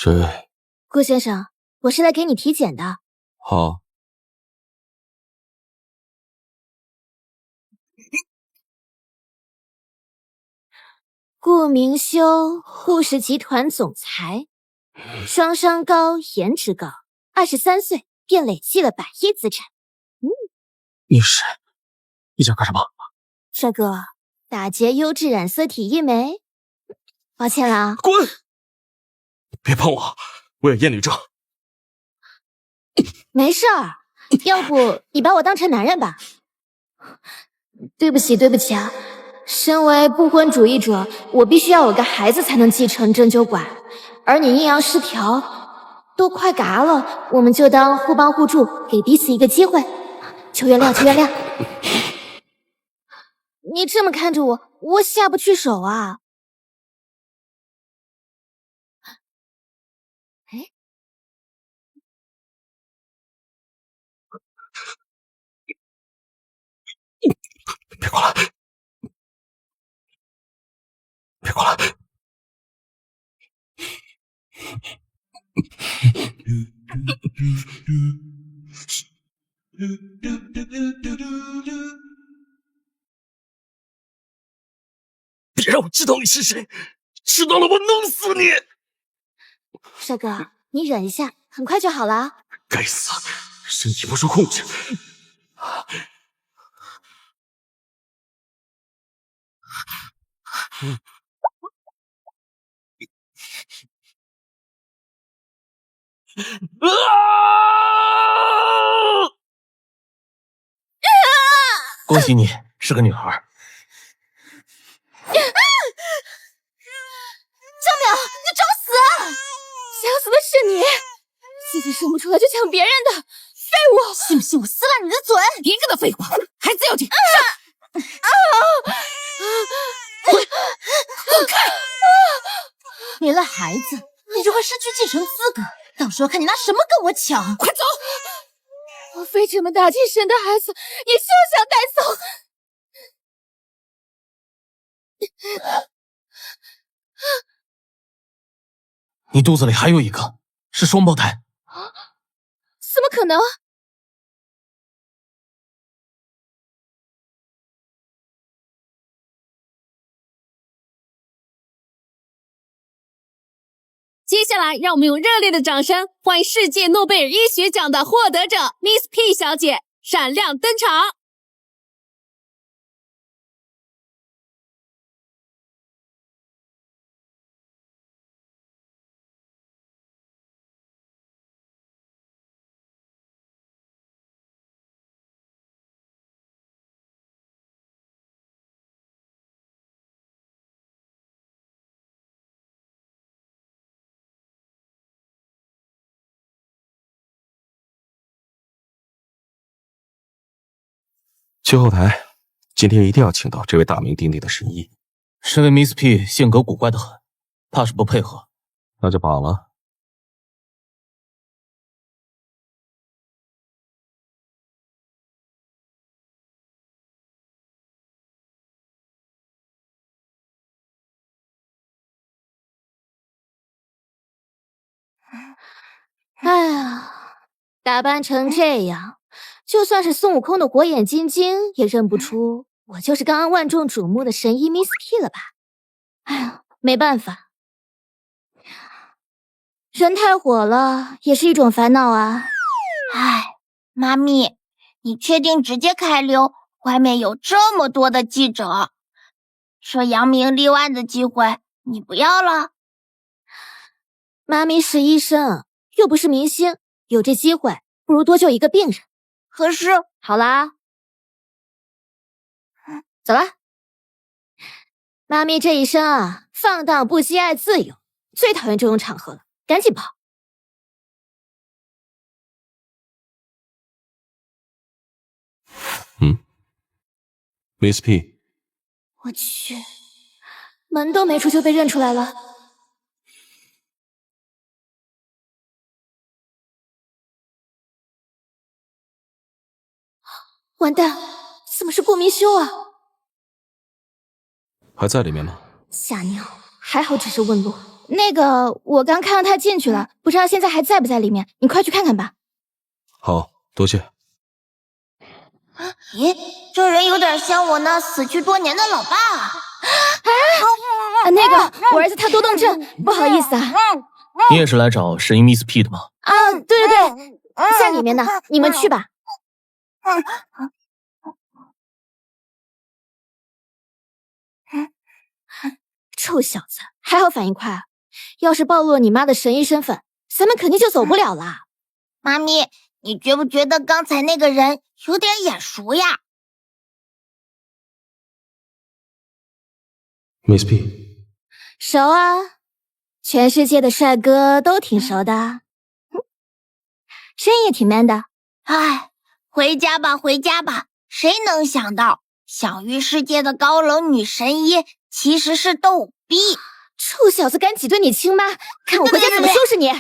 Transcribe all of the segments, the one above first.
谁？顾先生，我是来给你体检的。好。顾明修，护士集团总裁，双商高，颜值高，23岁便累积了100亿资产。你是谁？你想干什么？帅哥，打劫优质染色体一枚。抱歉了啊。滚！别碰我，我有厌女症。没事儿，要不你把我当成男人吧。对不起啊。身为不婚主义者，我必须要有个孩子才能继承针灸馆，而你阴阳失调，都快嘎了，我们就当互帮互助，给彼此一个机会。求原谅。你这么看着我，我下不去手啊。哎，别过来！别过来！别让我知道你是谁，知道了我弄死你！帅哥，你忍一下，很快就好了啊。该死，身体不受控制。恭喜你是个女孩。张淼，你找死啊！想死的是你，自己生不出来就抢别人的，废物！信不信我撕烂你的嘴？别跟他废话，孩子要紧。滚开！为了孩子，你就会失去继承资格，到时候看你拿什么跟我抢！快走！我费这么大劲生的孩子，你休想带走！你肚子里还有一个，是双胞胎。怎么可能？接下来，让我们用热烈的掌声欢迎世界诺贝尔医学奖的获得者 Miss P 小姐闪亮登场。去后台，今天一定要请到这位大名鼎鼎的神医。身为 Miss P 性格古怪的很，怕是不配合。那就罢了。哎呀，打扮成这样，就算是孙悟空的火眼金睛也认不出我就是刚刚万众瞩目的神医 Miss P 了吧？哎呀，没办法，人太火了也是一种烦恼啊。哎，妈咪，你确定直接开溜？外面有这么多的记者，这扬名立万的机会你不要了？妈咪是医生，又不是明星，有这机会不如多救一个病人。可是，好啦，走啦。妈咪这一生啊，放荡不羁爱自由，最讨厌这种场合了，赶紧跑。Miss P， 我去，门都没出就被认出来了。完蛋，怎么是顾明修啊？还在里面吗？吓尿，还好只是问路，那个，我刚看到他进去了，不知道现在还在不在里面，你快去看看吧。好，多谢。咦，这人有点像我那死去多年的老爸啊！那个，我儿子他多动症，不好意思啊。你也是来找神医 Miss P 的吗？啊，对对对，在里面呢，你们去吧。臭小子，还好反应快啊！要是暴露了你妈的神医身份，咱们肯定就走不了了。妈咪，你觉不觉得刚才那个人有点眼熟呀？ Miss P， 熟啊，全世界的帅哥都挺熟的。声音也挺 man 的。唉，回家吧，回家吧。谁能想到，享誉世界的高冷女神医其实是逗逼！臭小子，敢挤兑你亲妈，看我回家怎么收拾你！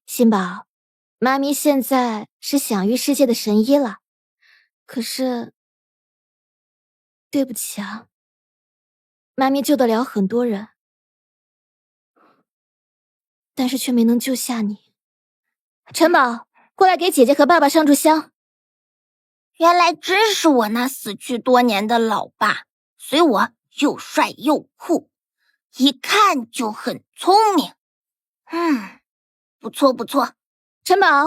心宝，妈咪现在是享誉世界的神医了，可是，对不起啊，妈咪救得了很多人，但是却没能救下你。陈宝，过来给姐姐和爸爸上炷香。原来真是我那死去多年的老爸，随我又帅又酷，一看就很聪明。不错不错。陈宝，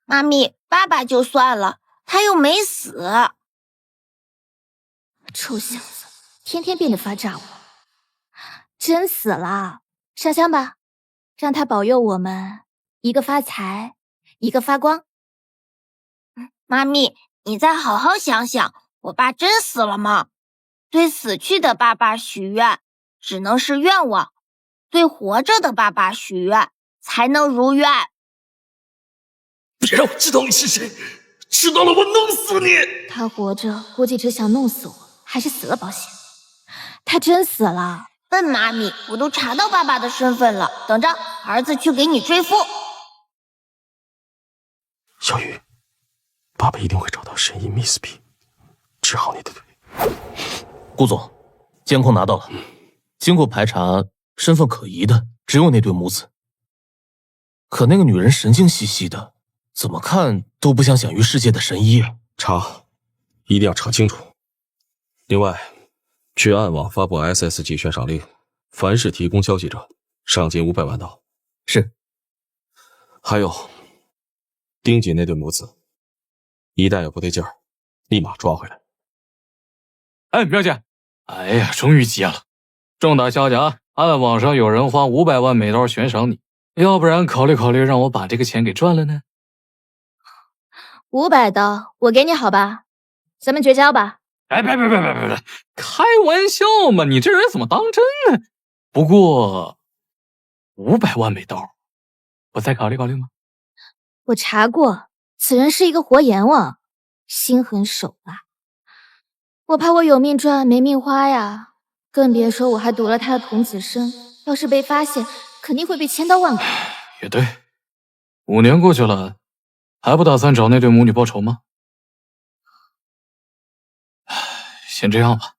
妈咪，爸爸就算了，他又没死。臭小子，天天变得发炸我，真死了！上香吧，让他保佑我们一个发财，一个发光。妈咪，你再好好想想，我爸真死了吗？对死去的爸爸许愿，只能是愿望；对活着的爸爸许愿，才能如愿。别让我知道你是谁，知道了我弄死你！他活着估计只想弄死我，还是死了保险。他真死了。笨妈咪，我都查到爸爸的身份了，等着，儿子去给你追夫。小雨，爸爸一定会找到神医 Miss P， 治好你的腿。顾总，监控拿到了，经过排查，身份可疑的只有那对母子。可那个女人神经兮兮的，怎么看都不像享誉世界的神医啊！查，一定要查清楚。另外，去暗网发布 SSG 悬赏令，凡是提供消息者，赏金500万刀。是。还有，盯紧那对母子，一旦有不对劲儿，立马抓回来。哎，苗姐，哎呀，终于接了！重大消息啊！暗网上有人花500万美刀悬赏你，要不然考虑考虑，让我把这个钱给赚了呢？500刀，我给你好吧？咱们绝交吧。哎，别，开玩笑嘛！你这人怎么当真呢？不过500万美刀，我再考虑考虑吗？我查过，此人是一个活阎王，心狠手辣。我怕我有命赚没命花呀，更别说我还夺了他的童子身，要是被发现，肯定会被千刀万剐。也对，5年过去了，还不打算找那对母女报仇吗？先这样吧。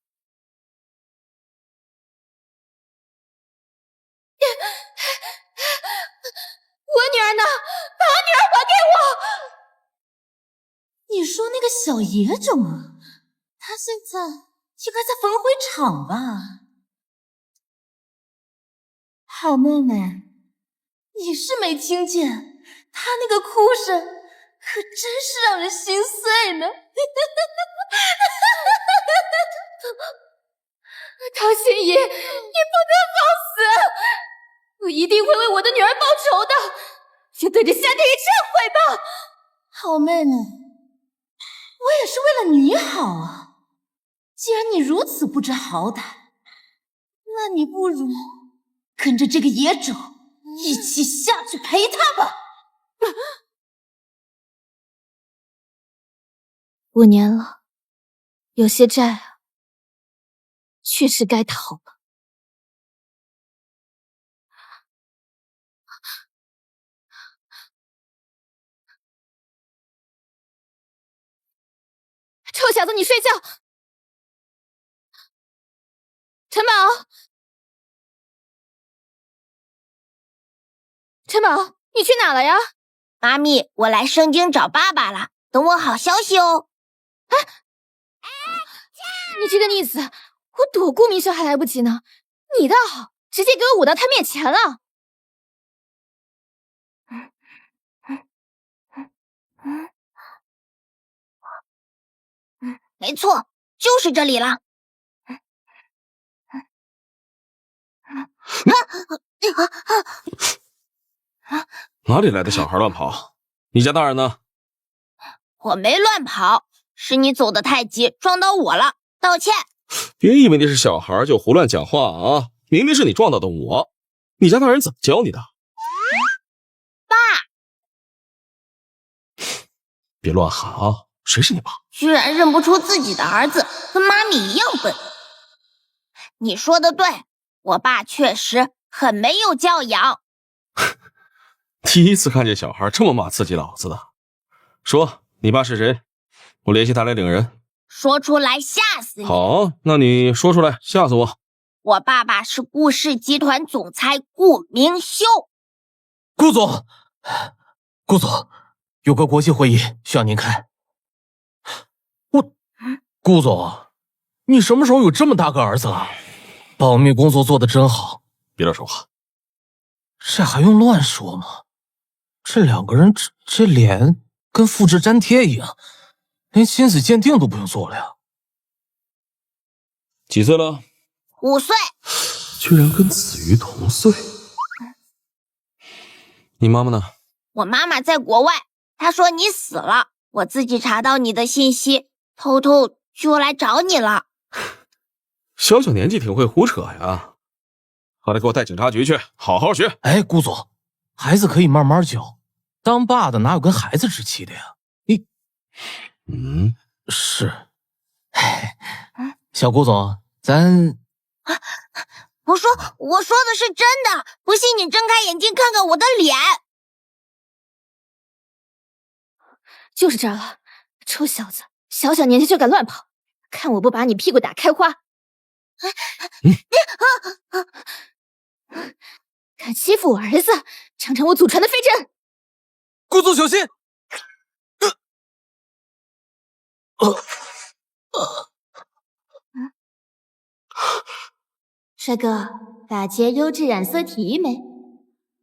我女儿呢？把女儿还给我！你说那个小野种啊，他现在应该在焚灰厂吧？好妹妹，你是没听见，他那个哭声可真是让人心碎呢。唐心怡，你不能放肆！我一定会为我的女儿报仇的，就对着夏天一忏悔吧。好妹妹，我也是为了你好啊。既然你如此不知好歹，那你不如跟着这个野种一起下去陪他吧。5年了，有些债啊，确实该逃了。臭小子，你睡觉！陈宝，陈宝，你去哪了呀？妈咪，我来圣经找爸爸了，等我好消息哦。你这个逆子，我躲顾明秀还来不及呢，你倒好，直接给我捂到他面前了。没错，就是这里了。哪里来的小孩乱跑？你家大人呢？我没乱跑，是你走得太急，撞到我了，道歉。别以为你是小孩就胡乱讲话啊！明明是你撞到的我，你家大人怎么教你的？爸！别乱喊啊！谁是你爸？居然认不出自己的儿子，跟妈咪一样笨。你说的对，我爸确实很没有教养。第一次看见小孩这么骂自己老子的。说，你爸是谁？我联系他来领人。说出来吓死你！好，那你说出来，吓死我。我爸爸是顾氏集团总裁顾明修。顾总，顾总，有个国际会议需要您开。顾总，你什么时候有这么大个儿子了？保密工作做得真好。别乱说话。这还用乱说吗？这两个人这脸跟复制粘贴一样，连亲子鉴定都不用做了呀。几岁了？5岁。居然跟子瑜同岁。你妈妈呢？我妈妈在国外，她说你死了，我自己查到你的信息，偷偷就来找你了。小年纪挺会胡扯呀。好了，给我带警察局去，好好学。哎，顾总，孩子可以慢慢教，当爸的哪有跟孩子置气的呀？你，是。小顾总，咱……我说的是真的，不信你睁开眼睛看看我的脸。就是这儿了，臭小子，小年纪就敢乱跑，看我不把你屁股打开花！敢欺负我儿子，尝尝我祖传的飞针！顾总小心！帅哥，打劫优质染色体没？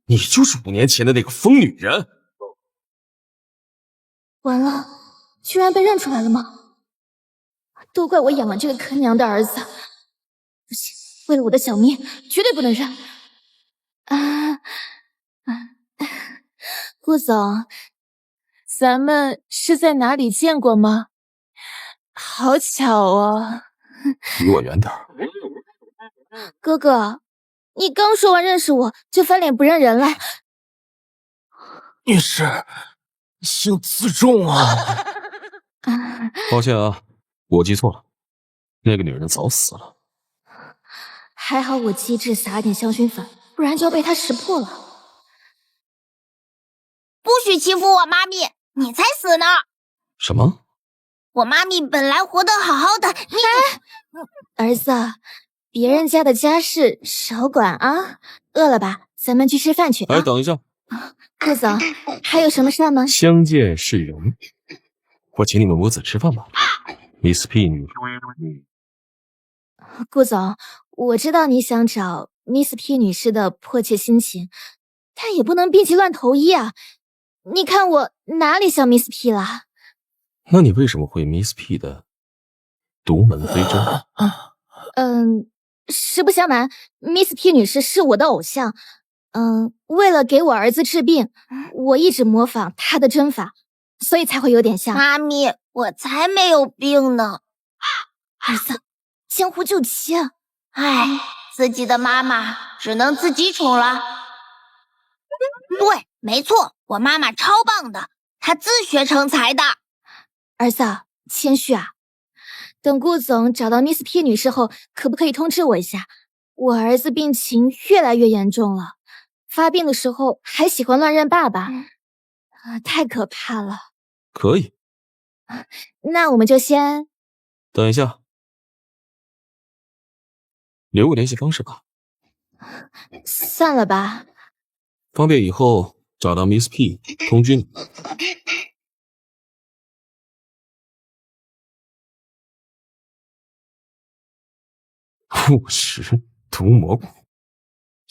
你就是5年前的那个疯女人。完了，居然被认出来了吗？都怪我养了这个坑娘的儿子！不行，为了我的小命，绝对不能认！顾总，咱们是在哪里见过吗？好巧啊！离我远点。哥哥，你刚说完认识我，就翻脸不认人了。你是姓自重啊！抱歉啊，我记错了，那个女人早死了。还好我机智撒点香薰粉，不然就要被她识破了。不许欺负我妈咪，你才死呢！什么？我妈咪本来活得好好的，你……儿子，别人家的家事少管啊！饿了吧？咱们去吃饭去啊！哎，等一下，顾总，还有什么事吗？相见是荣，我请你们母子吃饭吧。Miss P 女，顾总，我知道你想找 Miss P 女士的迫切心情，但也不能病急乱投医啊！你看我哪里像 Miss P 了？那你为什么会 Miss P 的独门飞针？实不相瞒 ，Miss P 女士是我的偶像。为了给我儿子治病，我一直模仿她的针法，所以才会有点像。妈咪，我才没有病呢！儿子，江湖救急啊！唉，自己的妈妈只能自己宠了。对，没错，我妈妈超棒的，她自学成才的。儿子，谦虚啊！等顾总找到 Miss P 女士后，可不可以通知我一下？我儿子病情越来越严重了，发病的时候还喜欢乱认爸爸，太可怕了。可以。那我们就先……等一下，留个联系方式吧。算了吧，方便以后找到 Miss P 通知你。务实毒蘑菇，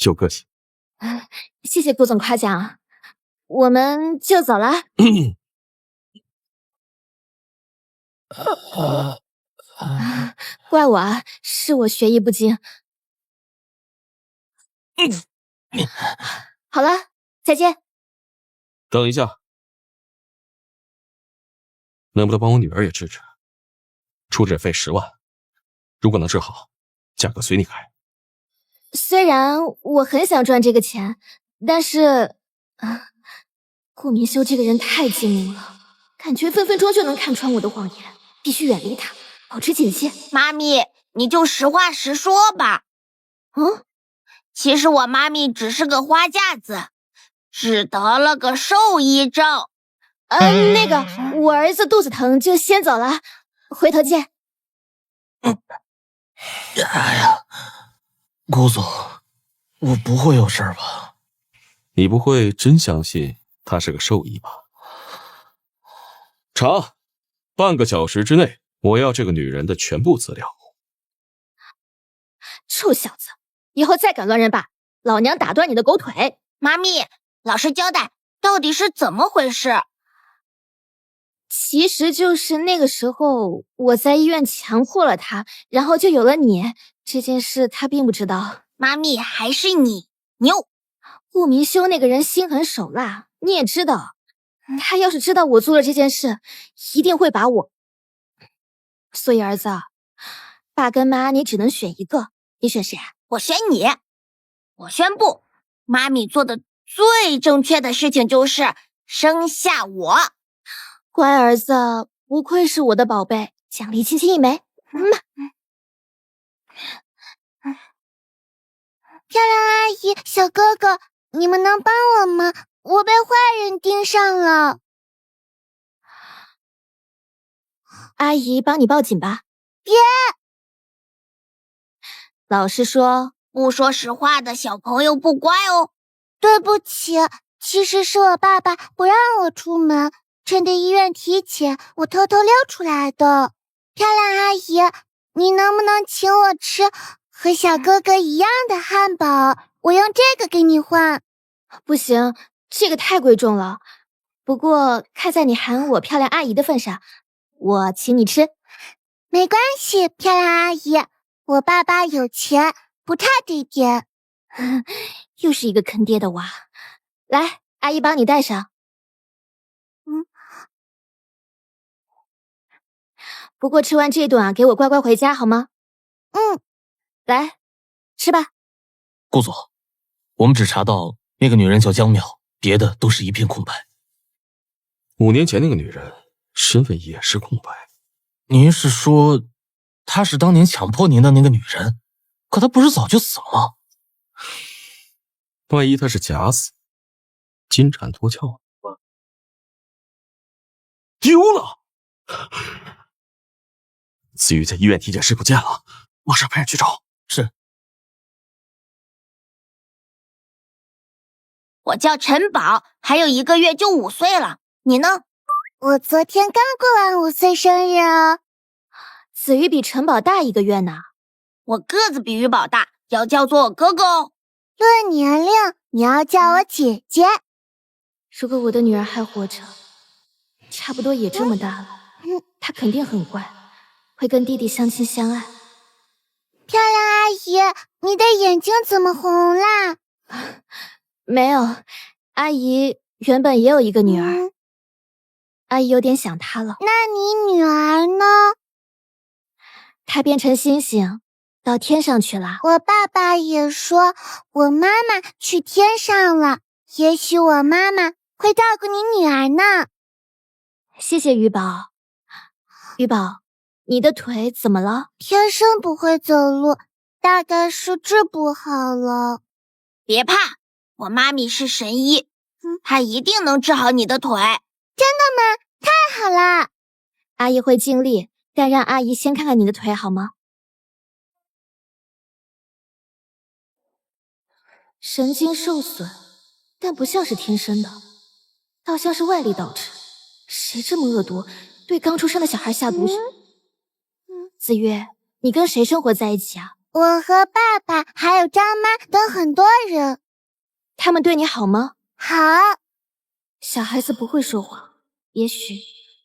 有个性。谢谢顾总夸奖，我们就走了。怪我啊，是我学艺不精。好了，再见。等一下，能不能帮我女儿也治治？出诊费10万，如果能治好，价格随你开。虽然我很想赚这个钱，但是，顾明修这个人太精明了，感觉分分钟就能看穿我的谎言，必须远离他，保持警戒。妈咪，你就实话实说吧。其实我妈咪只是个花架子，只得了个兽医症。那个，我儿子肚子疼，就先走了，回头见。哎呀，顾总，我不会有事吧？你不会真相信他是个兽医吧？查，半个小时之内，我要这个女人的全部资料。臭小子，以后再敢乱认爸，老娘打断你的狗腿！妈咪，老实交代，到底是怎么回事？其实就是那个时候，我在医院强迫了他，然后就有了你。这件事他并不知道。妈咪，还是你牛。顾明修那个人心狠手辣，你也知道，他要是知道我做了这件事，一定会把我……所以儿子，爸跟妈你只能选一个，你选谁？我选你。我宣布，妈咪做的最正确的事情就是生下我。乖儿子，不愧是我的宝贝，奖励亲亲一枚。漂亮阿姨，小哥哥，你们能帮我吗？我被坏人盯上了。阿姨帮你报警吧。别！老实说，不说实话的小朋友不乖哦。对不起，其实是我爸爸不让我出门，趁着医院提前，我偷偷溜出来的。漂亮阿姨，你能不能请我吃和小哥哥一样的汉堡？我用这个给你换。不行，这个太贵重了。不过看在你喊我漂亮阿姨的份上，我请你吃。没关系，漂亮阿姨，我爸爸有钱，不差这点。又是一个坑爹的娃。来，阿姨帮你带上。不过吃完这顿啊，给我乖乖回家好吗？来，吃吧。顾总，我们只查到那个女人叫江淼，别的都是一片空白。5年前那个女人身份也是空白。您是说，她是当年强迫您的那个女人？可她不是早就死了吗？万一她是假死，金蝉脱壳，丢了。子玉在医院体检室不见了，马上派人去找。是。我叫陈宝，还有1个月就5岁了。你呢？我昨天刚过完5岁生日哦。子玉比陈宝大1个月呢。我个子比玉宝大，要叫做我哥哥哦。论年龄，你要叫我姐姐。如果我的女儿还活着，差不多也这么大了，她肯定很乖，会跟弟弟相亲相爱。漂亮阿姨，你的眼睛怎么红啦？没有，阿姨原本也有1个女儿，阿姨有点想她了。那你女儿呢？她变成星星，到天上去了。我爸爸也说，我妈妈去天上了，也许我妈妈会照顾你女儿呢。谢谢鱼宝。鱼宝，你的腿怎么了？天生不会走路，大概是治不好了。别怕，我妈咪是神医，她一定能治好你的腿。真的吗？太好了！阿姨会尽力，但让阿姨先看看你的腿好吗？神经受损，但不像是天生的，倒像是外力导致。谁这么恶毒，对刚出生的小孩下毒？子月，你跟谁生活在一起啊？我和爸爸还有张妈等很多人。他们对你好吗？好。小孩子不会说谎，也许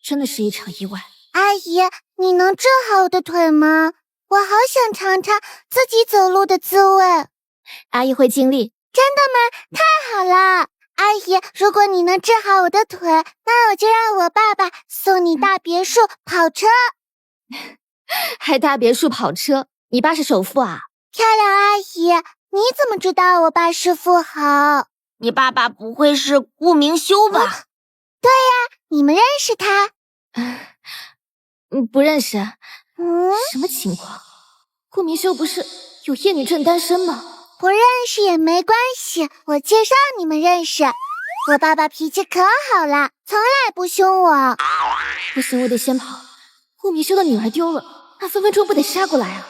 真的是一场意外。阿姨，你能治好我的腿吗？我好想尝尝自己走路的滋味。阿姨会尽力。真的吗？太好了！阿姨，如果你能治好我的腿，那我就让我爸爸送你大别墅、跑车。还大别墅、跑车？你爸是首富啊？漂亮阿姨，你怎么知道我爸是富豪？你爸爸不会是顾明修吧？对呀，你们认识他？不认识。什么情况？顾明修不是有厌女症单身吗？不认识也没关系，我介绍你们认识。我爸爸脾气可好了，从来不凶我。不行，我得先跑。顾明修的女儿丢了，那分分钟不得杀过来啊！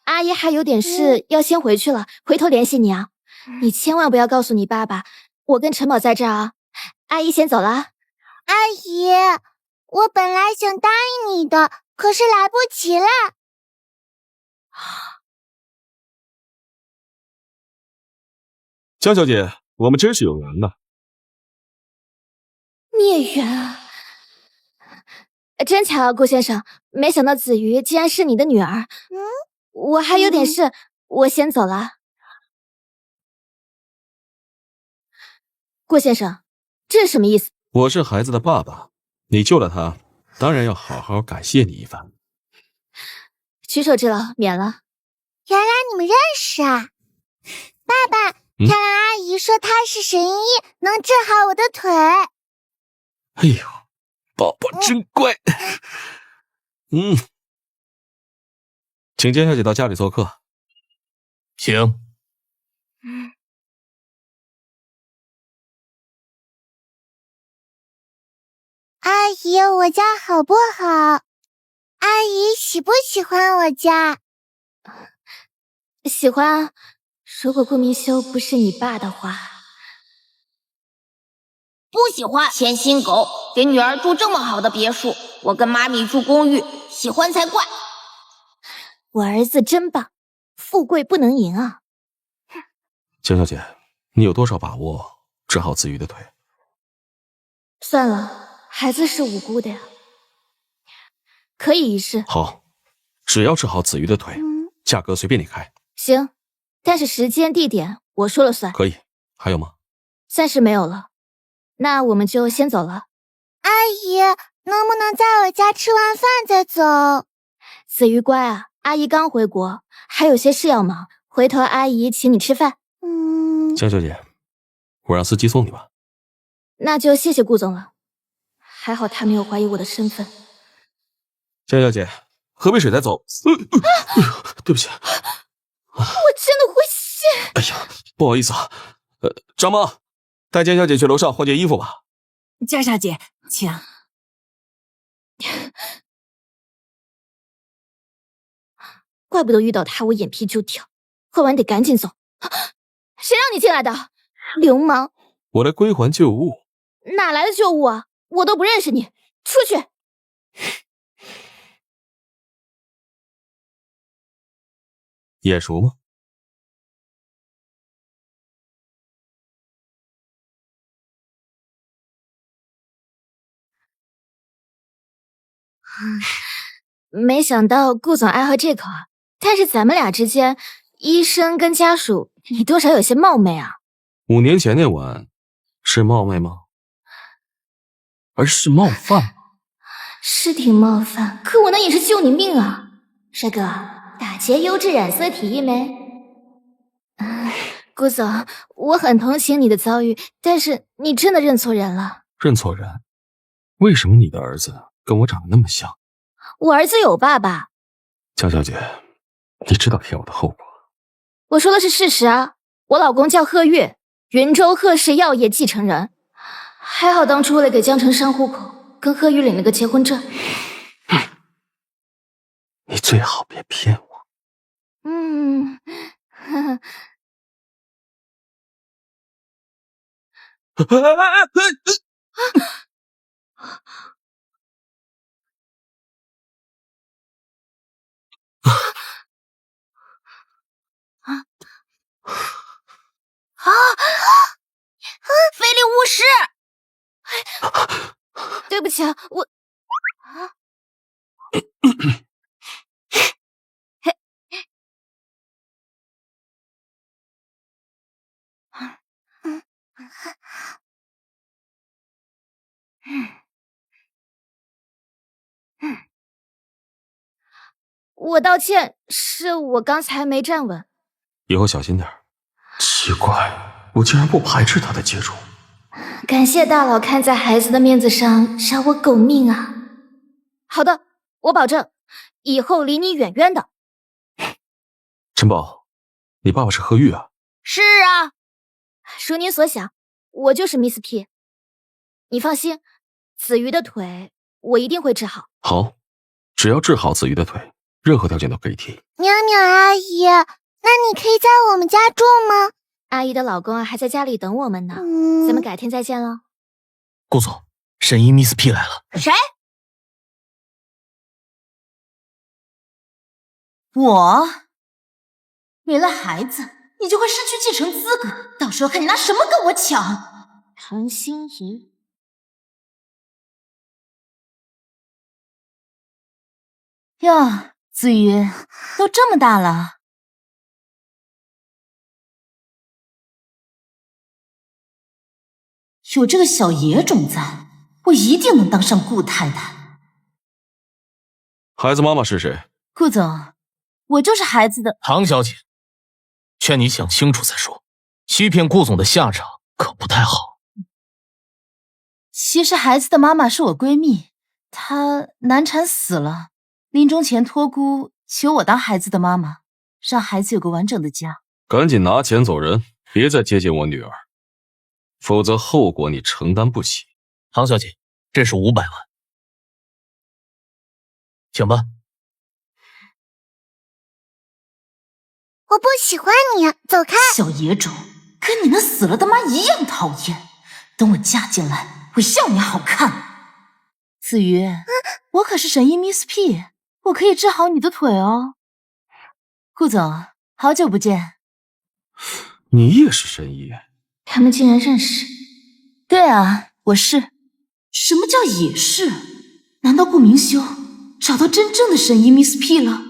阿姨还有点事要先回去了，回头联系你啊。你千万不要告诉你爸爸，我跟陈宝在这儿啊。阿姨先走了啊。阿姨，我本来想答应你的，可是来不及了。江小姐，我们真是有缘呐。孽缘啊！真巧啊，顾先生，没想到子瑜竟然是你的女儿。我还有点事，我先走了。顾先生，这是什么意思？我是孩子的爸爸，你救了他，当然要好好感谢你一番。举手之劳，免了。原来你们认识啊！爸爸，漂亮阿姨说她是神医，能治好我的腿。哎呦，宝宝真乖。请江小姐到家里做客。请。阿姨，我家好不好？阿姨喜不喜欢我家？喜欢啊。如果顾明修不是你爸的话。不喜欢，欠心狗，给女儿住这么好的别墅，我跟妈咪住公寓，喜欢才怪。我儿子真棒，富贵不能淫啊。江小姐，你有多少把握治好子瑜的腿？算了，孩子是无辜的呀。可以一试。好，只要治好子瑜的腿，价格随便你开。行，但是时间地点我说了算。可以。还有吗？暂时没有了，那我们就先走了。阿姨，能不能在我家吃完饭再走？子瑜乖啊，阿姨刚回国，还有些事要忙，回头阿姨请你吃饭。江小姐，我让司机送你吧。那就谢谢顾总了，还好他没有怀疑我的身份。江小姐，喝杯水再走。对不起。我真的会谢。哎呀，不好意思啊。张妈，带江小姐去楼上换件衣服吧。江小姐，请。怪不得遇到他我眼皮就跳，喝完得赶紧走。谁让你进来的？流氓！我来归还旧物。哪来的旧物啊？我都不认识你，出去！眼熟吗？没想到顾总爱喝这口啊！但是咱们俩之间，医生跟家属，你多少有些冒昧啊。5年前那晚，是冒昧吗？而是冒犯。是挺冒犯，可我那也是救你命啊！帅哥，打劫优质染色体液没？顾总，我很同情你的遭遇，但是你真的认错人了。认错人？为什么你的儿子跟我长得那么像？我儿子有爸爸。江小姐，你知道骗我的后果。我说的是事实啊，我老公叫贺月，云州贺氏药业继承人。还好当初为了给江城上户口，跟贺玉领了个结婚证。你最好别骗我。菲利巫师，对不起啊，我我道歉，是我刚才没站稳。以后小心点。奇怪，我竟然不排斥他的接触。感谢大佬看在孩子的面子上饶我狗命啊！好的，我保证，以后离你远远的。陈宝，你爸爸是贺玉啊？是啊，如您所想，我就是 Miss P。你放心，子瑜的腿我一定会治好。好，只要治好子瑜的腿，任何条件都可以提。淼淼阿姨，那你可以在我们家住吗？阿姨的老公还在家里等我们呢，咱们改天再见了。顾总，神医 Miss P 来了。谁？我？没了孩子，你就会失去继承资格，到时候看你拿什么跟我抢。唐心怡。哟，子瑜，都这么大了。有这个小野种在，我一定能当上顾太太。孩子妈妈是谁？顾总，我就是孩子的。唐小姐，劝你想清楚再说，欺骗顾总的下场可不太好。其实孩子的妈妈是我闺蜜，她难产死了，临终前托孤求我当孩子的妈妈，让孩子有个完整的家。赶紧拿钱走人，别再接近我女儿，否则后果你承担不起。唐小姐，这是500万，请吧。我不喜欢你，走开！小野种，跟你那死了的妈一样讨厌。等我嫁进来，我要你好看。子瑜，我可是神医 Miss P， 我可以治好你的腿哦。顾总，好久不见。你也是神医？他们竟然认识。对啊，我是。什么叫也是？难道顾明修找到真正的神医 Miss P 了？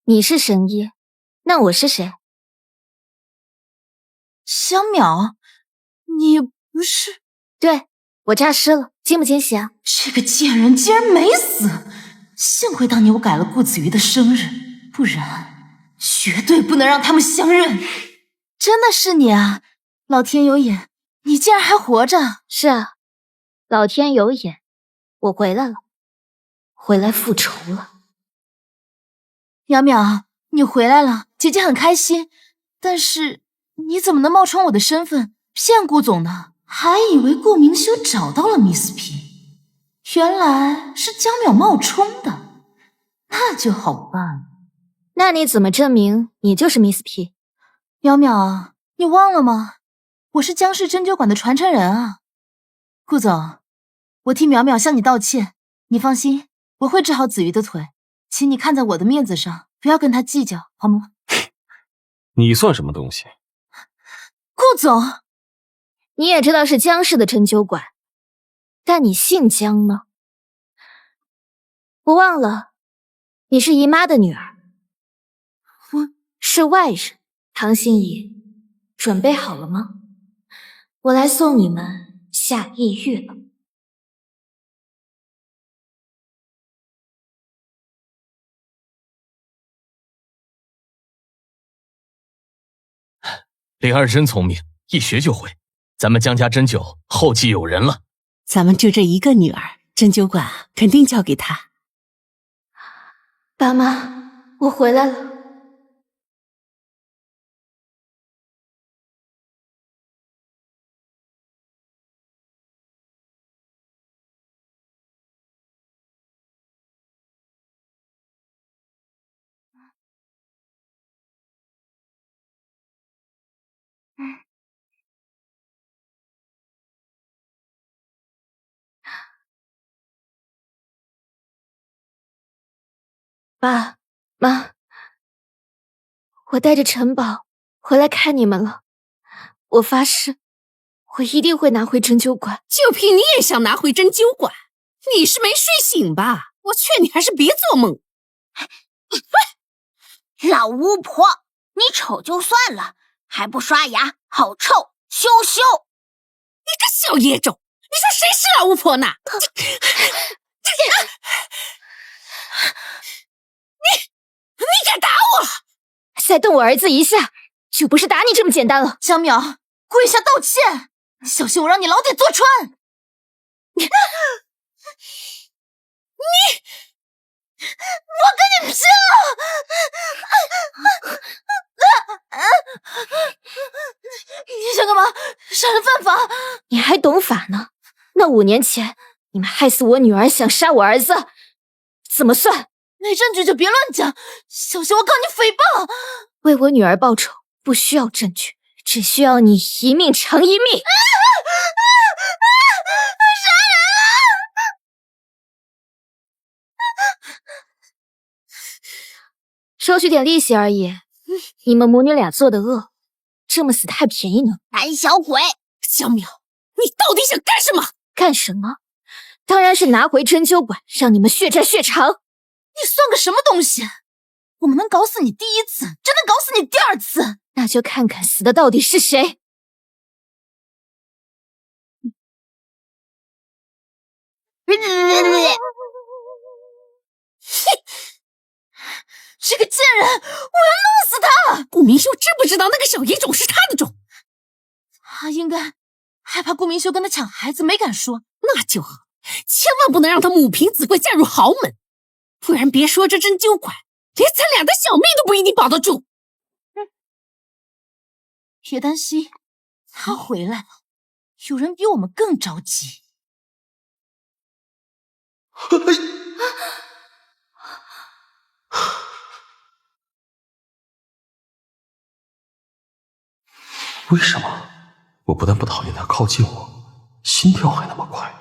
你是神医，那我是谁？香淼，你不是？对，我诈尸了，惊不惊喜啊？这个贱人竟然没死！幸亏当年我改了顾子瑜的生日，不然绝对不能让他们相认。真的是你啊，老天有眼，你竟然还活着！是啊，老天有眼，我回来了，回来复仇了。淼淼，你回来了，姐姐很开心。但是你怎么能冒充我的身份骗顾总呢？还以为顾明修找到了 Miss P， 原来是江淼冒充的，那就好办。那你怎么证明你就是 Miss P？ 淼淼，你忘了吗？我是江氏针灸馆的传承人啊。顾总，我替淼淼向你道歉。你放心，我会治好子瑜的腿。请你看在我的面子上，不要跟他计较，好吗？你算什么东西？顾总，你也知道是江氏的针灸馆，但你姓江吗？我忘了，你是姨妈的女儿，我是外人。唐心怡，准备好了吗？我来送你们下地狱了。灵儿真聪明，一学就会。咱们江家针灸后继有人了。咱们就这一个女儿，针灸馆肯定交给她。爸妈，我回来了。爸妈，我带着城堡回来看你们了。我发誓，我一定会拿回针灸馆。就凭你也想拿回针灸馆？你是没睡醒吧？我劝你还是别做梦。老巫婆，你丑就算了，还不刷牙，好臭，羞羞！你个小野种，你说谁是老巫婆呢？你敢打我？再动我儿子一下，就不是打你这么简单了。江淼，跪下道歉，小心我让你牢底坐穿！我跟你拼了！你想干嘛？杀人犯法？你还懂法呢？那5年前你们害死我女儿，想杀我儿子，怎么算？没证据就别乱讲，小心我告你诽谤！为我女儿报仇不需要证据，只需要你一命偿一命。收取点利息而已。你们母女俩做的恶，这么死太便宜呢。胆小鬼！江淼，你到底想干什么？干什么？当然是拿回针灸馆，让你们血债血偿。你算个什么东西？我们能搞死你第1次，真能搞死你第2次。那就看看死的到底是谁。这个贱人，我要弄死他！顾明修知不知道那个小野种是他的种？他应该害怕顾明修跟他抢孩子，没敢说。那就好，千万不能让他母凭子贵嫁入豪门，不然别说这针灸馆，连咱俩的小命都不一定保得住。别担心，他回来了，有人比我们更着急。为什么我不但不讨厌他靠近我，心跳还那么快？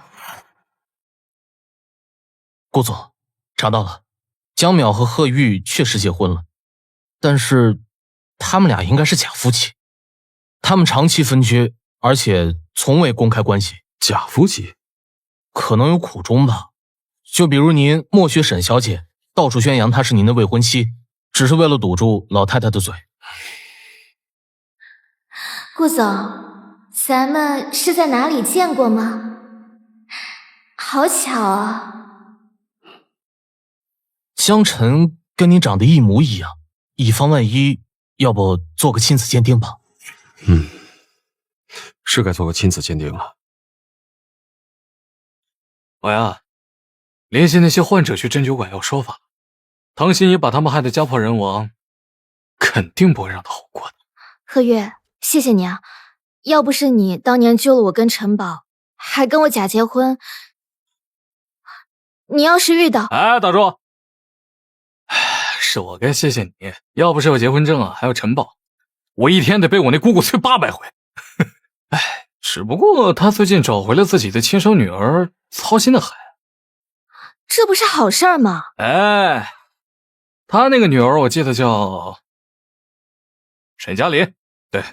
顾总，查到了，江淼和贺玉确实结婚了，但是他们俩应该是假夫妻，他们长期分居，而且从未公开关系。假夫妻？可能有苦衷吧，就比如您默许沈小姐到处宣扬她是您的未婚妻，只是为了堵住老太太的嘴。顾总，咱们是在哪里见过吗？好巧啊！江晨跟你长得一模一样，以防万一，要不做个亲子鉴定吧？是该做个亲子鉴定了。老杨，联系那些患者去针灸馆要说法，唐心怡把他们害得家破人亡，肯定不会让他好过的。贺月，谢谢你啊！要不是你当年救了我跟陈宝，还跟我假结婚，你要是遇到……哎，打住！是我该谢谢你，要不是有结婚证啊，还有陈宝，我一天得被我那姑姑催800回。哎，只不过他最近找回了自己的亲生女儿，操心的很。这不是好事儿吗？哎，他那个女儿我记得叫沈佳琳，对，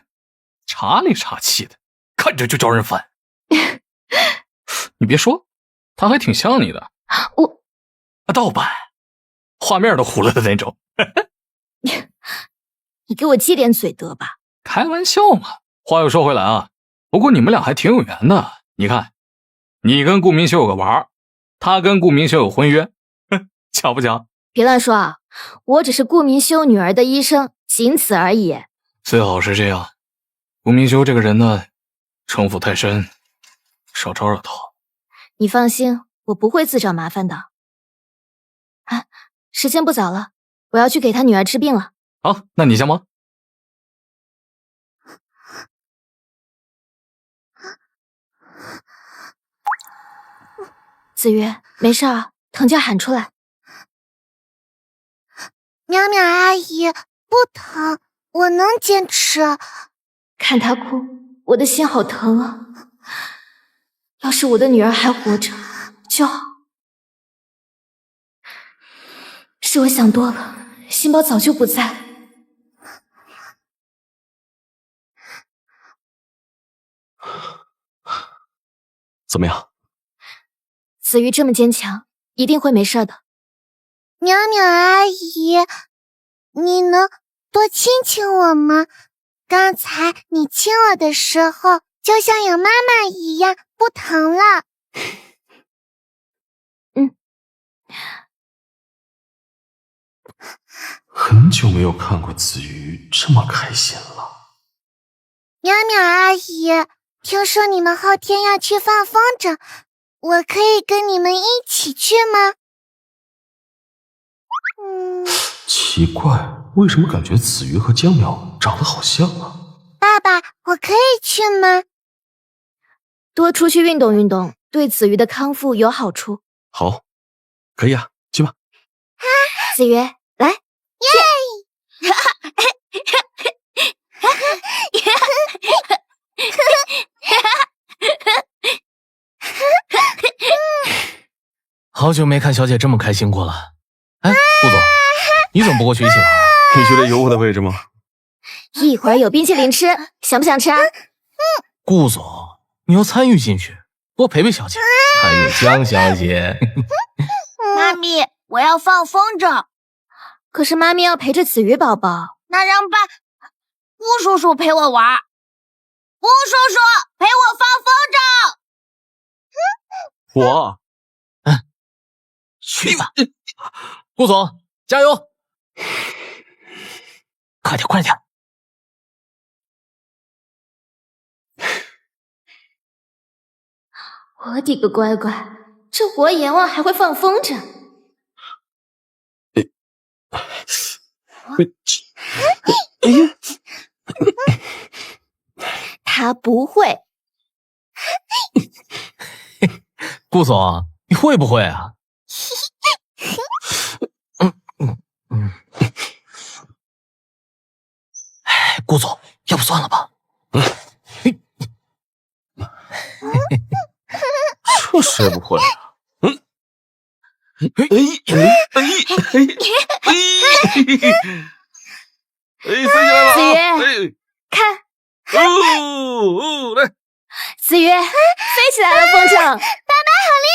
茶里茶气的，看着就招人烦。你别说，他还挺像你的。我盗版，画面都糊了的那种。你给我积点嘴德吧。开玩笑嘛。话又说回来啊，不过你们俩还挺有缘的。你看，你跟顾明修有个娃儿，他跟顾明修有婚约，巧不巧？别乱说啊！我只是顾明修女儿的医生，仅此而已。最好是这样。顾明修这个人呢，城府太深，少招惹他。你放心，我不会自找麻烦的。啊，时间不早了，我要去给他女儿治病了。好，那你先忙。子瑜，没事啊，疼就喊出来。淼淼阿姨，不疼，我能坚持。看她哭，我的心好疼啊。要是我的女儿还活着就好。是我想多了，心宝早就不在。怎么样？子瑜这么坚强，一定会没事的。淼淼阿姨，你能多亲亲我吗？刚才你亲我的时候，就像有妈妈一样，不疼了。很久没有看过子瑜这么开心了。淼淼阿姨，听说你们后天要去放风筝，我可以跟你们一起去吗？奇怪，为什么感觉子瑜和江淼长得好像啊？爸爸，我可以去吗？多出去运动运动，对子瑜的康复有好处。好，可以啊，去吧。子瑜，来。耶！好久没看小姐这么开心过了。哎，顾总，你怎么不过去一起玩？你觉得有我的位置吗？一会儿有冰淇淋吃，想不想吃啊？顾总，你要参与进去，多陪陪小姐，还有江小姐。妈咪，我要放风筝。可是妈咪要陪着子瑜宝宝。那让巫叔叔陪我玩。巫叔叔陪我放风筝。我，去吧，顾总，加油！快点，快点！我的个乖乖，这活阎王还会放风筝？他不会。顾总，你会不会啊？哎，顾总，要不算了吧？这谁不会啊？子瑜，看，来，子瑜飞起来了，风筝，爸爸好厉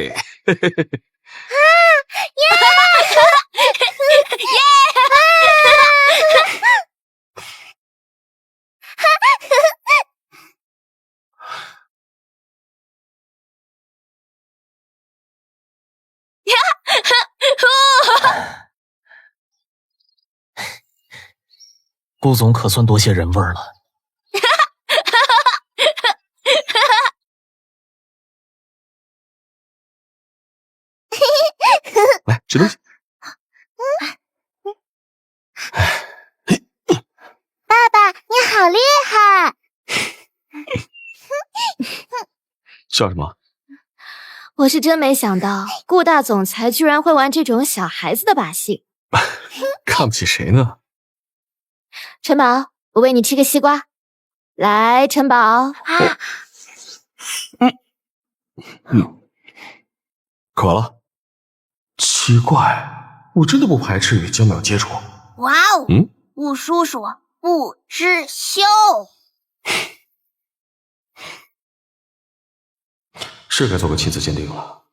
害！顾总可算多些人味儿了。来吃东西。爸爸，你好厉害！笑什么？我是真没想到，顾大总裁居然会玩这种小孩子的把戏。看不起谁呢？陈宝，我喂你吃个西瓜。来，陈宝。渴了。奇怪，我真的不排斥与江淼接触。哇哦，雾叔叔不知羞。是该做个亲子鉴定了。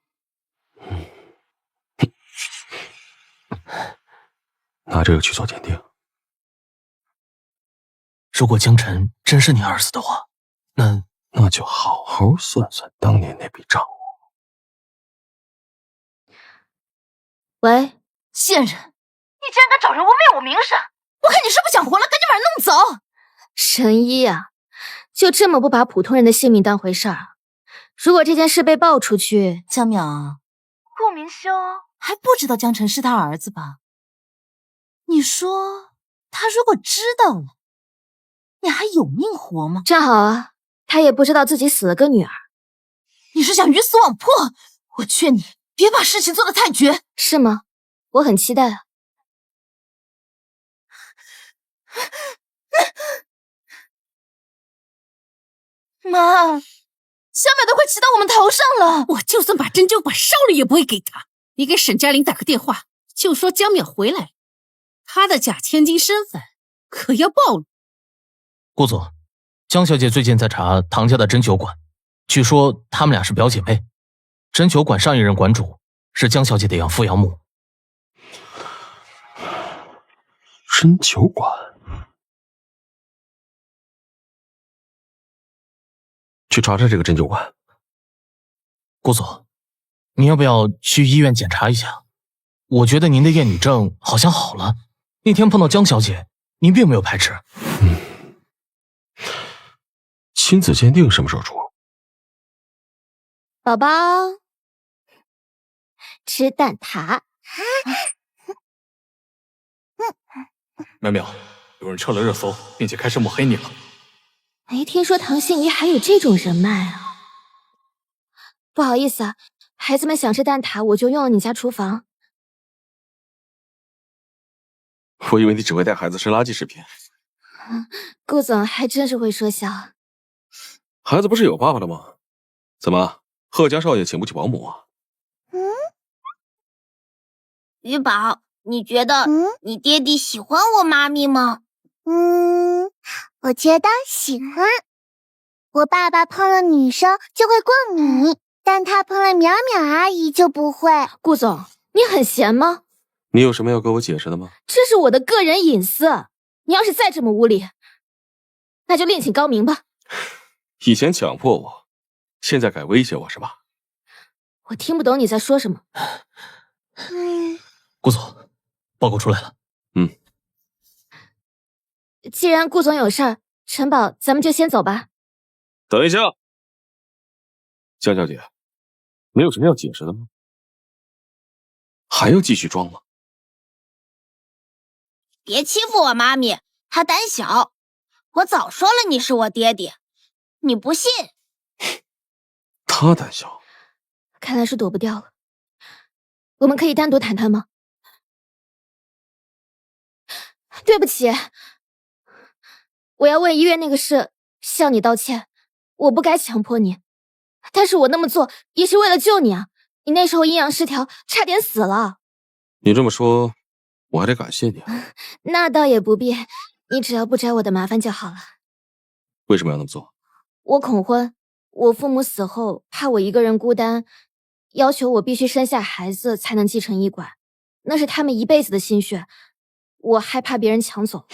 拿这个去做鉴定。如果江晨真是你儿子的话，那就好好算算当年那笔账目。喂，贱人，你竟然敢找人污蔑我名声！我看你是不想活了，赶紧把人弄走！神医啊，就这么不把普通人的性命当回事儿？如果这件事被爆出去，江淼，顾明修还不知道江辰是他儿子吧？你说他如果知道了，你还有命活吗？正好啊，他也不知道自己死了个女儿。你是想鱼死网破？我劝你别把事情做得太绝。是吗？我很期待啊。妈，小淼都快骑到我们头上了。我就算把针灸馆烧了也不会给他。你给沈嘉玲打个电话，就说江淼回来了，他的假千金身份可要暴露。顾总，江小姐最近在查唐家的针灸馆，据说他们俩是表姐妹。针灸馆上一任馆主是江小姐的养父养母。针灸馆，去查查这个针灸馆。顾总，您要不要去医院检查一下？我觉得您的厌女症好像好了。那天碰到江小姐，您并没有排斥。亲子鉴定什么时候出？宝宝，吃蛋挞。淼淼，有人撤了热搜，并且开始抹黑你了。没听说唐心怡还有这种人脉啊！不好意思啊，孩子们想吃蛋挞，我就用了你家厨房。我以为你只会带孩子吃垃圾食品。顾总还真是会说笑。孩子不是有爸爸的吗？怎么，贺家少爷请不起保姆啊？鱼宝，你觉得你爹地喜欢我妈咪吗？我觉得喜欢。我爸爸碰了女生就会过敏，但他碰了淼淼阿姨就不会。顾总，你很闲吗？你有什么要跟我解释的吗？这是我的个人隐私，你要是再这么无理，那就另请高明吧。以前强迫我，现在改威胁我是吧？我听不懂你在说什么。顾总，报告出来了。既然顾总有事儿，陈宝，咱们就先走吧。等一下，江小姐，没有什么要解释的吗？还要继续装吗？别欺负我妈咪，她胆小。我早说了你是我爹爹，你不信。他胆小，看来是躲不掉了。我们可以单独谈谈吗？对不起，我要为医院那个事向你道歉。我不该强迫你，但是我那么做也是为了救你啊！你那时候阴阳失调，差点死了。你这么说，我还得感谢你啊。那倒也不必，你只要不找我的麻烦就好了。为什么要那么做？我恐婚，我父母死后怕我一个人孤单，要求我必须生下孩子才能继承医馆，那是他们一辈子的心血，我害怕别人抢走。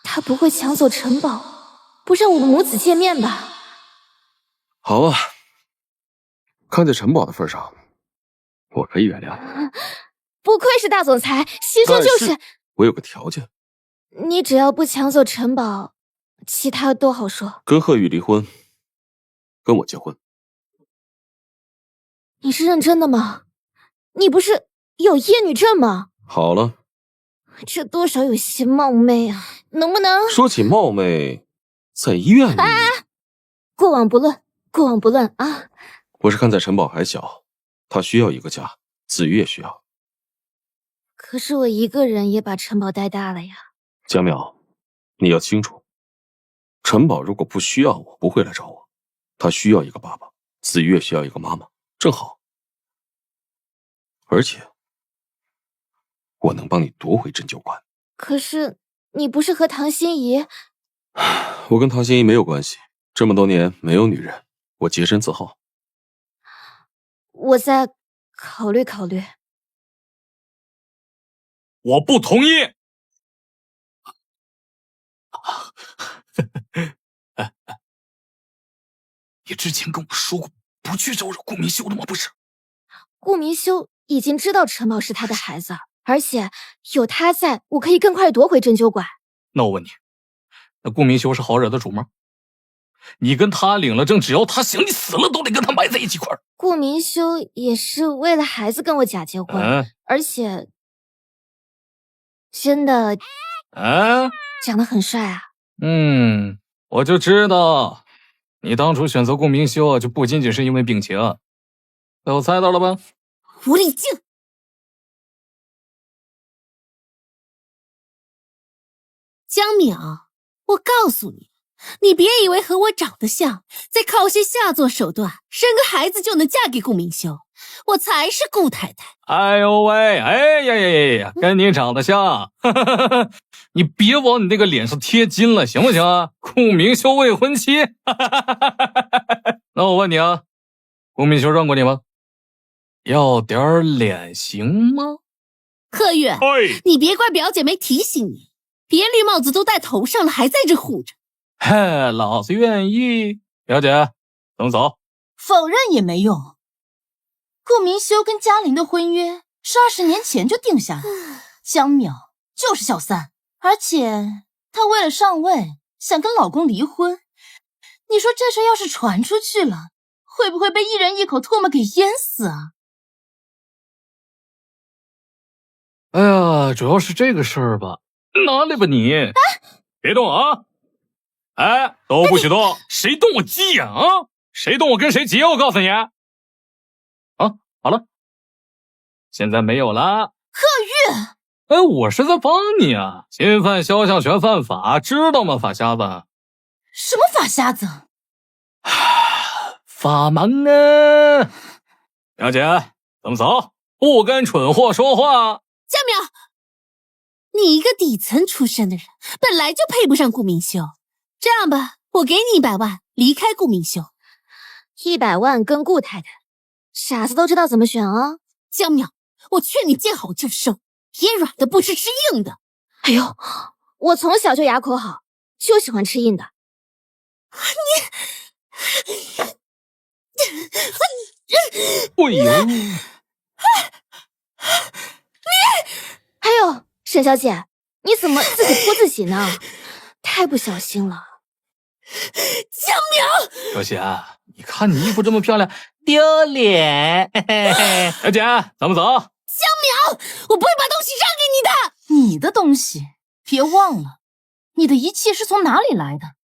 他不会抢走城堡，不让我们母子见面吧？好啊，看在陈宝的份上，我可以原谅你。不愧是大总裁，心胸就是……我有个条件，你只要不抢走城堡，其他都好说。跟贺宇离婚，跟我结婚。你是认真的吗？你不是有厌女症吗？好了，这多少有些冒昧啊，能不能……说起冒昧，在医院里……过往不论，过往不论啊！我是看在陈宝还小，他需要一个家，子瑜也需要。可是我一个人也把陈宝带大了呀。江淼，你要清楚，陈宝如果不需要我，不会来找我。他需要一个爸爸，子瑜也需要一个妈妈，正好。而且，我能帮你夺回针灸馆。可是你不是和唐心怡？我跟唐心怡没有关系，这么多年没有女人，我洁身自好。我再考虑考虑。我不同意。你之前跟我说过不去招惹顾明修的吗？不是？顾明修已经知道陈宝是他的孩子，而且有他在，我可以更快夺回针灸馆。那我问你，那顾明修是好惹的主吗？你跟他领了证，只要他想你死了都得跟他埋在一起块儿。顾明修也是为了孩子跟我假结婚，而且真的长得很帅啊。我就知道你当初选择顾明修就不仅仅是因为病情，被我猜到了吧？狐狸精！江淼，我告诉你，你别以为和我长得像，再靠些下作手段，生个孩子就能嫁给顾明修，我才是顾太太。哎呦喂，哎呀，跟你长得像，你别往你那个脸上贴金了，行不行啊？顾明修未婚妻，那我问你啊，顾明修让过你吗？要点脸行吗？贺月，你别怪表姐没提醒你，别绿帽子都戴头上了，还在这护着。嘿，老子愿意。表姐，咱们走。否认也没用。顾明修跟嘉玲的婚约是20年前就定下了，江淼就是小三，而且她为了上位想跟老公离婚。你说这事要是传出去了，会不会被一人一口唾沫给淹死啊？哎呀，主要是这个事儿吧，拿来吧你！别动啊！哎，都不许动！谁动我急眼啊？谁动我跟谁急？我告诉你！啊，好了，现在没有了。贺月，哎，我是在帮你啊！侵犯肖像权犯法，知道吗，法瞎子？什么法瞎子？法盲啊！表姐，咱们走，不跟蠢货说话。江淼，你一个底层出身的人，本来就配不上顾明修。这样吧，我给你100万，离开顾明修。100万跟顾太太，傻子都知道怎么选啊！江淼，我劝你见好就收，噎软的不吃硬的。哎呦，我从小就牙口好，就喜欢吃硬的。哎呦！还有沈小姐，你怎么自己泼自己呢？太不小心了。江淼，小姐，你看你衣服这么漂亮，丢脸。小姐，咱们走。江淼，我不会把东西让给你的。你的东西，别忘了，你的一切是从哪里来的？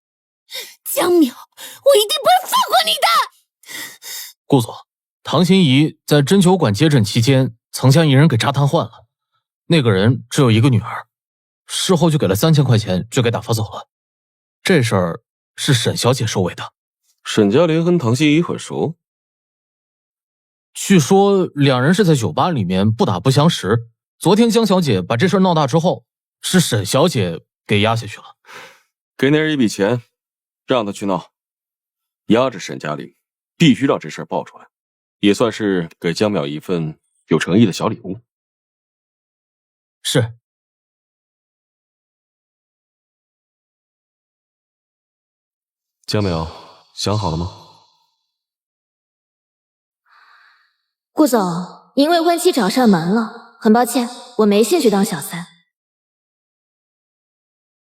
江淼，我一定不会放过你的。顾总，唐心怡在针灸馆接诊期间，曾将一人给扎瘫痪了。那个人只有一个女儿，事后就给了3000块钱，就给打发走了。这事儿是沈小姐收尾的。沈嘉玲跟唐心怡很熟，据说两人是在酒吧里面不打不相识。昨天江小姐把这事儿闹大之后，是沈小姐给压下去了。给那人一笔钱，让他去闹，压着沈嘉玲，必须让这事儿爆出来，也算是给江淼一份有诚意的小礼物。是。江淼，想好了吗？顾总，您未婚妻找上门了，很抱歉，我没兴趣当小三。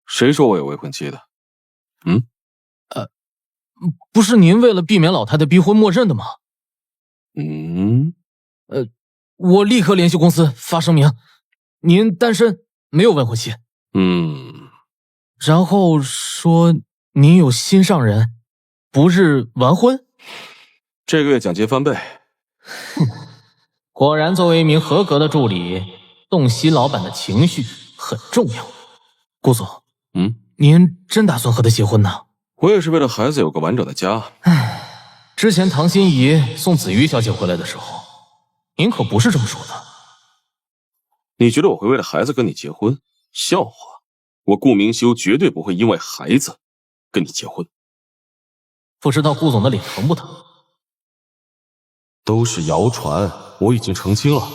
谁说我有未婚妻的？不是您为了避免老太太逼婚默认的吗？我立刻联系公司发声明，您单身，没有未婚妻。然后说您有心上人，不日完婚。这个月奖金翻倍。果然，作为一名合格的助理，洞悉老板的情绪很重要。顾总，您真打算和他结婚呢？我也是为了孩子有个完整的家。之前唐心怡送子瑜小姐回来的时候，您可不是这么说的。你觉得我会为了孩子跟你结婚？笑话！我顾明修绝对不会因为孩子跟你结婚。不知道顾总的脸疼不疼？都是谣传，我已经澄清了，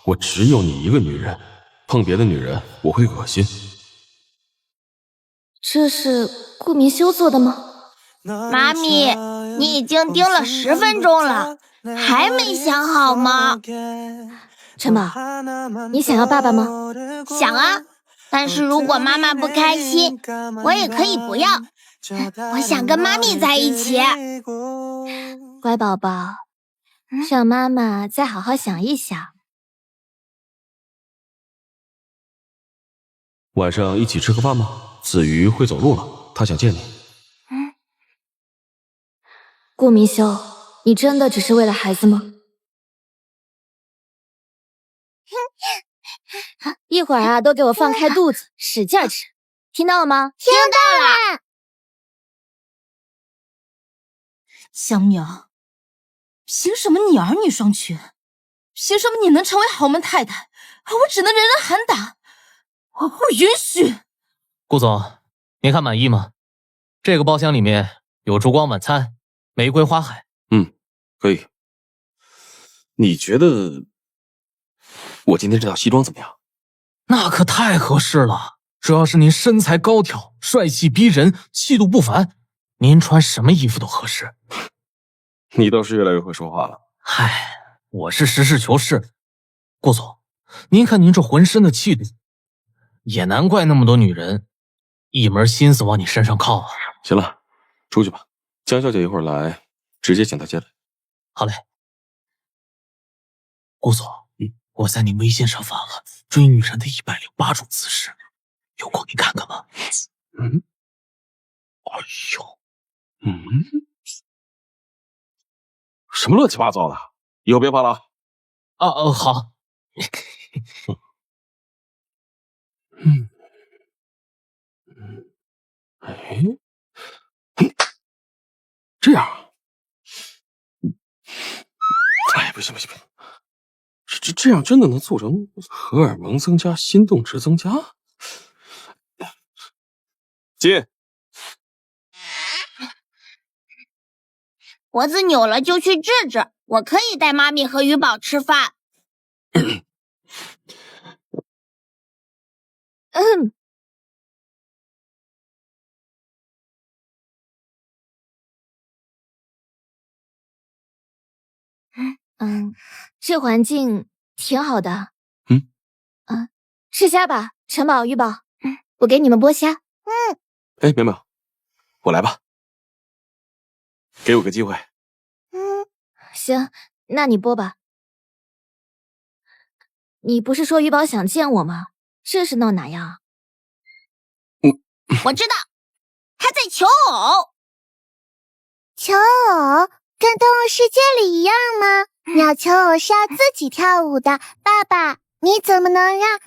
我只有你一个女人，碰别的女人我会恶心。这是顾明修做的吗？妈咪，你已经盯了10分钟了，还没想好吗？陈宝，你想要爸爸吗？想啊，但是如果妈妈不开心，我也可以不要。我想跟妈咪在一起。乖宝宝，让妈妈再好好想一想。晚上一起吃个饭吗？子瑜会走路了，她想见你。顾明修，你真的只是为了孩子吗？一会儿啊，都给我放开肚子，使劲吃，听到了吗？听到了。香苗，凭什么你儿女双全？凭什么你能成为豪门太太，而我只能人人喊打？我不允许！顾总，您看满意吗？这个包厢里面有烛光晚餐、玫瑰花海。可以。你觉得我今天这套西装怎么样？那可太合适了，主要是您身材高挑，帅气逼人，气度不凡，您穿什么衣服都合适。你倒是越来越会说话了。嗨，我是实事求是。顾总，您看您这浑身的气度，也难怪那么多女人一门心思往你身上靠啊。行了，出去吧。江小姐一会儿来，直接请她进来。好嘞。顾总，我在您微信上发了追女人的108种姿势，有空你看看吧。哎呦，什么乱七八糟的，以后别发了。好。这样，不行，这样真的能促成荷尔蒙增加、心动值增加？进。脖子扭了就去治治，我可以带妈咪和鱼宝吃饭。这环境挺好的。吃虾吧，陈宝、鱼宝，我给你们剥虾。哎，淼淼，我来吧，给我个机会。行，那你剥吧。你不是说鱼宝想见我吗？这是闹哪样？我知道，他在求偶。求偶跟动物世界里一样吗？鸟求偶是要自己跳舞的。爸爸，你怎么能让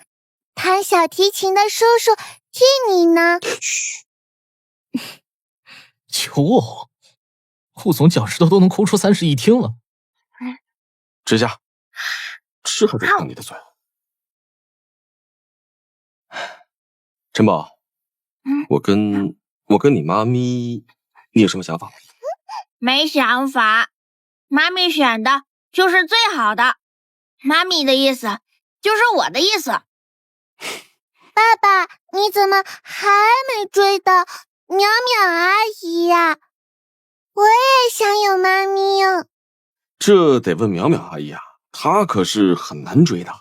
弹小提琴的叔叔替你呢？求偶，顾总脚趾头都能抠出30亿听了。吃虾，吃还是碰你的嘴？陈宝，我跟你妈咪，你有什么想法？没想法，妈咪选的就是最好的，妈咪的意思就是我的意思。爸爸，你怎么还没追到淼淼阿姨呀？我也想有妈咪哦。这得问淼淼阿姨啊，她可是很难追的。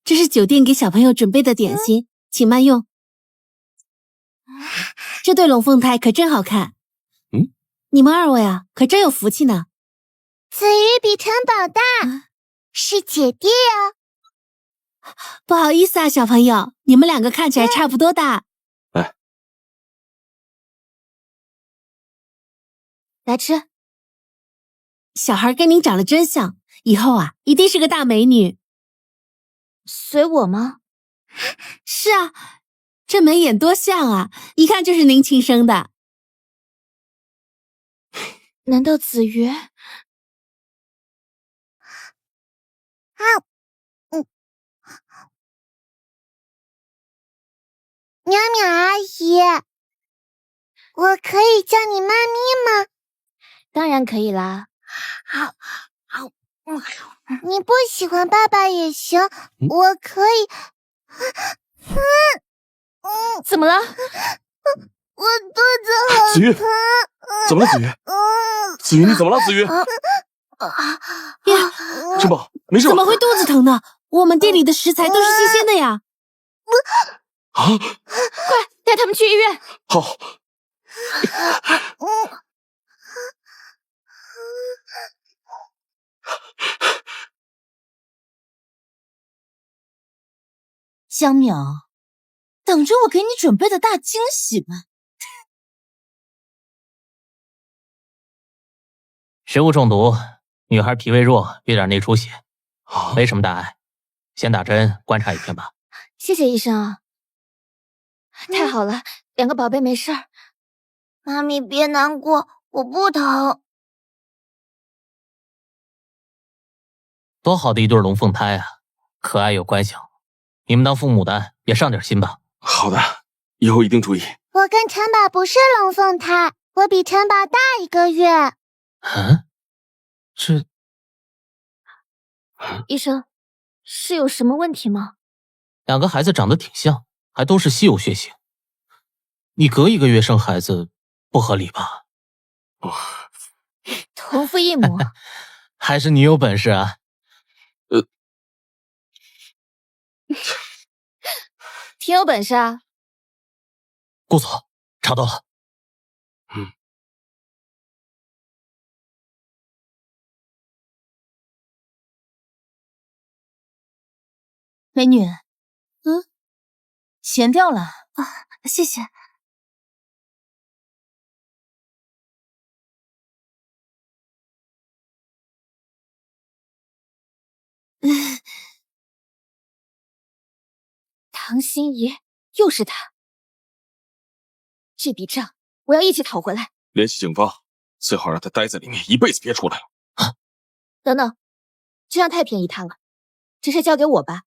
这是酒店给小朋友准备的点心，请慢用。这对龙凤胎可真好看。你们2位啊，可真有福气呢。子瑜比陈宝大，是姐弟哦。不好意思啊，小朋友，你们2个看起来差不多大。来吃。小孩跟您长得真像，以后啊，一定是个大美女。随我吗？是啊，这眉眼多像啊，一看就是您亲生的。难道子瑜？淼淼阿姨，我可以叫你妈咪吗？当然可以啦。你不喜欢爸爸也行，我可以。怎么了？我肚子好子瑜疼。怎么了？子瑜，子瑜你怎么了？子瑜，珍宝，没事吧？怎么会肚子疼呢？我们店里的食材都是新鲜的呀。啊！快带他们去医院。好。香淼，等着我给你准备的大惊喜吧。食物中毒，女孩脾胃弱，有点内出血，没什么大碍，先打针观察一天吧。谢谢医生啊，太好了，2个宝贝没事儿。妈咪别难过，我不疼。多好的一对龙凤胎啊，可爱有乖巧，你们当父母的也上点心吧。好的，以后一定注意。我跟城堡不是龙凤胎，我比城堡大1个月。这医生，是有什么问题吗？2个孩子长得挺像，还都是稀有血型。你隔1个月生孩子，不合理吧？同父异母。还是你有本事啊？挺有本事啊。顾总，查到了。美女，钱掉了啊，谢谢。唐心怡，又是他。这笔账我要一起讨回来。联系警方，最好让他待在里面一辈子别出来了。等等，这样太便宜他了，这事交给我吧。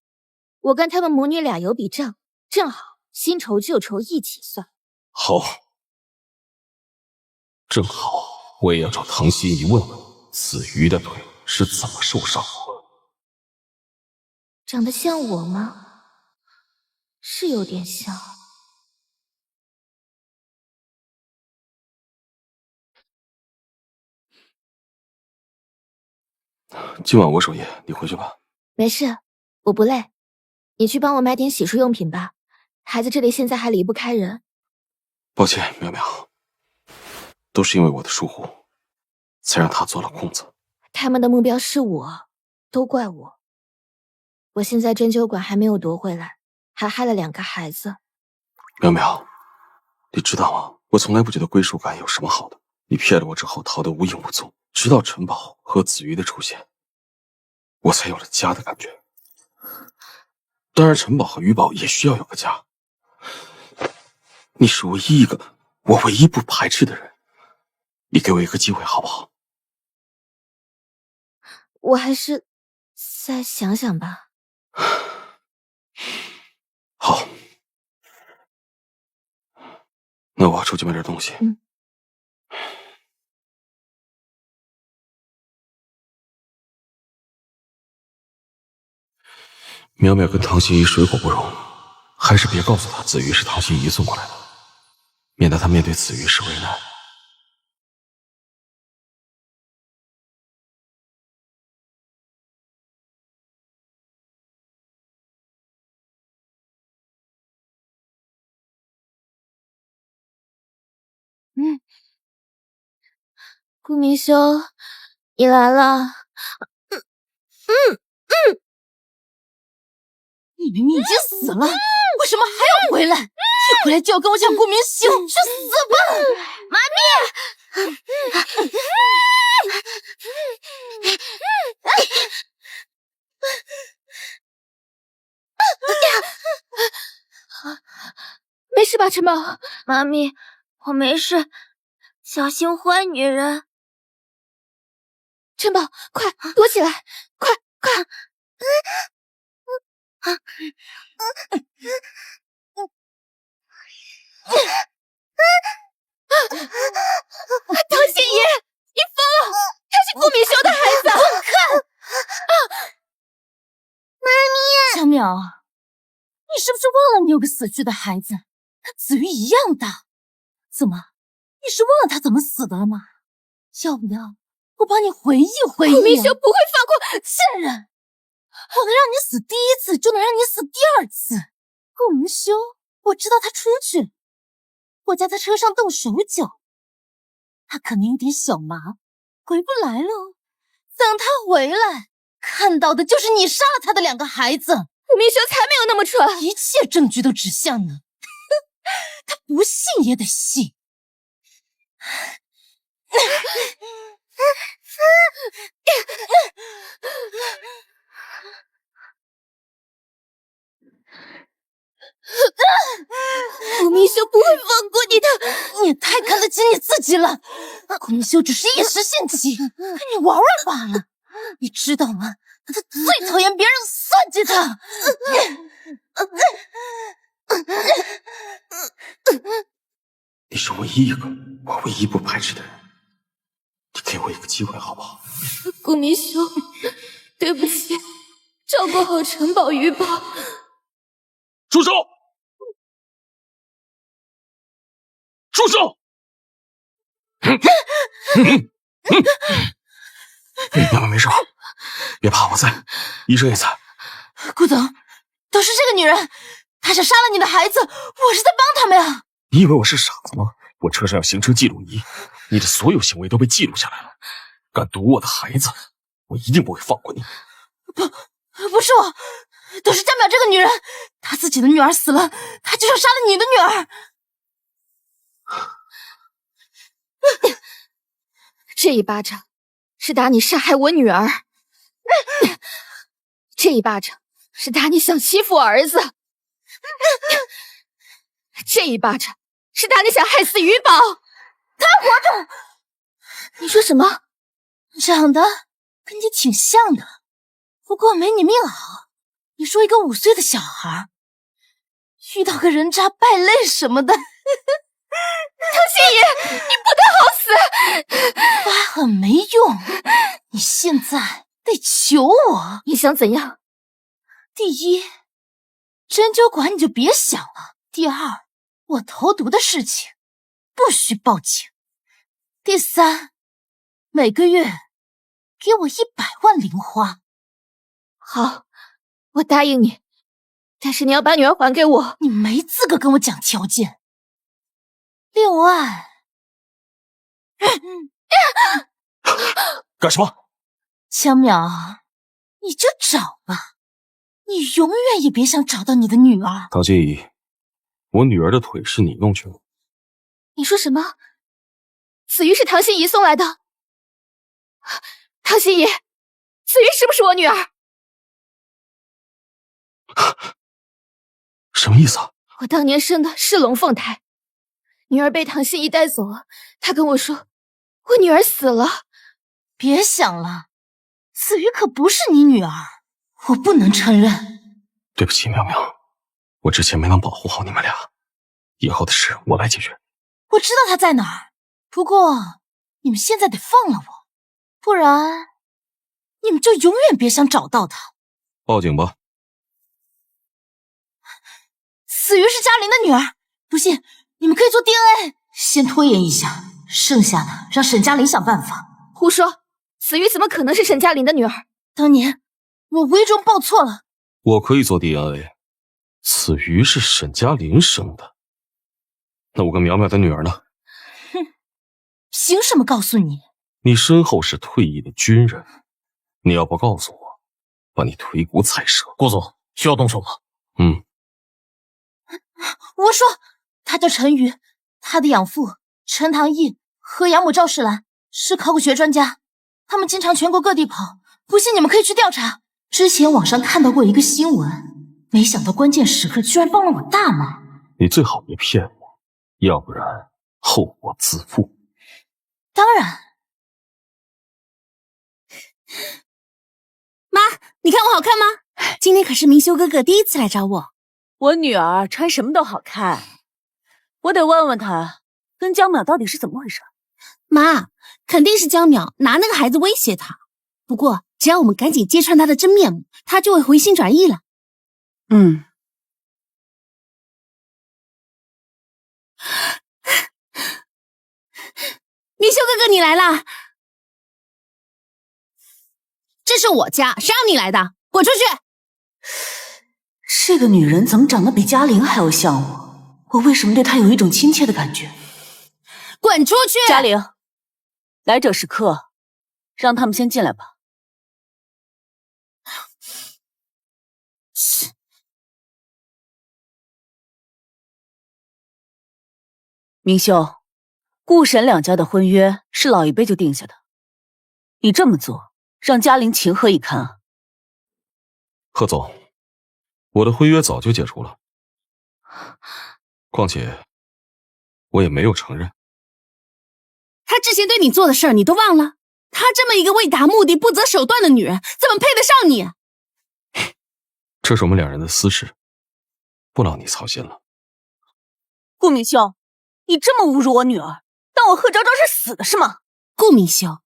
我跟他们母女俩有笔账，正好新仇旧仇一起算。好，正好我也要找唐心怡问问子瑜的腿是怎么受伤的。长得像我吗？是有点像。今晚我守夜，你回去吧。没事，我不累。你去帮我买点洗漱用品吧，孩子这里现在还离不开人。抱歉，淼淼，都是因为我的疏忽，才让他做了空子。他们的目标是我，都怪我。我现在针灸馆还没有夺回来，还害了2个孩子。淼淼，你知道吗？我从来不觉得归属感有什么好的。你骗了我之后逃得无影无踪，直到陈宝和子瑜的出现，我才有了家的感觉。当然，陈宝和于宝也需要有个家。你是我唯一不排斥的人，你给我一个机会好不好？我还是再想想吧。好，那我要出去买点东西。淼淼跟唐心怡水火不容，还是别告诉她子瑜是唐心怡送过来的，免得她面对子瑜时为难。顾明修，你来了。你明明已经死了，为什么还要回来？一回来就要跟我抢顾明修，去死吧！妈咪！没事吧，陈宝？妈咪，我没事，小心坏女人。陈宝，快躲起来！快！唐心怡，你疯了！他是顾明修的孩子！看，小淼，你是不是忘了你有个死去的孩子，跟子瑜一样大？怎么，你是忘了他怎么死的了吗？要不要我帮你回忆回忆。顾明修不会放过。贱人！我能让你死第一次，就能让你死第二次。顾明修，我知道他出去，我在他车上动手脚，他可能有点小麻，回不来了。等他回来，看到的就是你杀了他的2个孩子。顾明修才没有那么蠢，一切证据都指向你，他不信也得信。顾明修不会放过你的。你也太看得起你自己了。顾明修只是一时兴起，跟你玩玩罢了。你知道吗？他最讨厌别人算计他。你是唯一一个我唯一不排斥的人，你给我一个机会好不好？顾明修，对不起，照顾好城堡鱼宝。住手！住手！娘们没事吧？别怕，我在，医生也在。顾总，都是这个女人，她想杀了你的孩子，我是在帮他们呀。你以为我是傻子吗？我车上有行车记录仪，你的所有行为都被记录下来了。敢毒我的孩子，我一定不会放过你。不是我，都是江淼这个女人，她自己的女儿死了，她就想杀了你的女儿。这一巴掌是打你杀害我女儿，这一巴掌是打你想欺负我儿子，这一巴掌是打你想害死鱼宝。他还活着！你说什么？长得跟你挺像的，不过没你命好。你说一个5岁的小孩遇到个人渣败类什么的，唐心怡，你不得好死！发狠没用，你现在得求我。你想怎样？第一，针灸馆你就别想了。第二，我投毒的事情不许报警。第三，每个月给我100万零花。好，我答应你，但是你要把女儿还给我。你没资格跟我讲条件。6万。干什么？江淼，你就找吧，你永远也别想找到你的女儿。唐心怡，我女儿的腿是你弄去的。你说什么？子瑜是唐心怡送来的？唐心怡，子瑜是不是我女儿？什么意思啊？我当年生的是龙凤胎，女儿被唐心怡带走了。她跟我说，我女儿死了。别想了，子瑜可不是你女儿，我不能承认。对不起，淼淼，我之前没能保护好你们俩，以后的事我来解决。我知道她在哪儿，不过你们现在得放了我，不然你们就永远别想找到她。报警吧。子瑜是嘉玲的女儿，不信你们可以做 DNA， 先拖延一下，剩下的让沈嘉玲想办法。胡说，子瑜怎么可能是沈嘉玲的女儿？当年我无意中报错了。我可以做 DNA， 子瑜是沈嘉玲生的，那我跟淼淼的女儿呢？哼，凭什么告诉你？你身后是退役的军人，你要不告诉我，把你腿骨踩折。顾总，需要动手吗？我说，他叫陈宇，他的养父陈唐毅和养母赵世兰是考古学专家，他们经常全国各地跑，不信你们可以去调查。之前网上看到过一个新闻，没想到关键时刻居然帮了我大忙。你最好别骗我，要不然后果自负。当然。妈，你看我好看吗？今天可是明修哥哥第一次来找我。我女儿穿什么都好看，我得问问她跟江淼到底是怎么回事。妈，肯定是江淼拿那个孩子威胁她。不过只要我们赶紧揭穿她的真面目，她就会回心转意了。明修哥哥，你来啦！这是我家，谁让你来的？滚出去！这个女人怎么长得比嘉玲还要像我？我为什么对她有一种亲切的感觉？滚出去！嘉玲，来者是客，让他们先进来吧。明修，顾沈两家的婚约是老一辈就定下的，你这么做让嘉玲情何以堪啊？贺总，我的婚约早就解除了，况且我也没有承认。他之前对你做的事儿你都忘了？她这么一个为达目的不择手段的女人，怎么配得上你？这是我们两人的私事，不劳你操心了。顾明修，你这么侮辱我女儿，当我贺昭昭是死的是吗？顾明修，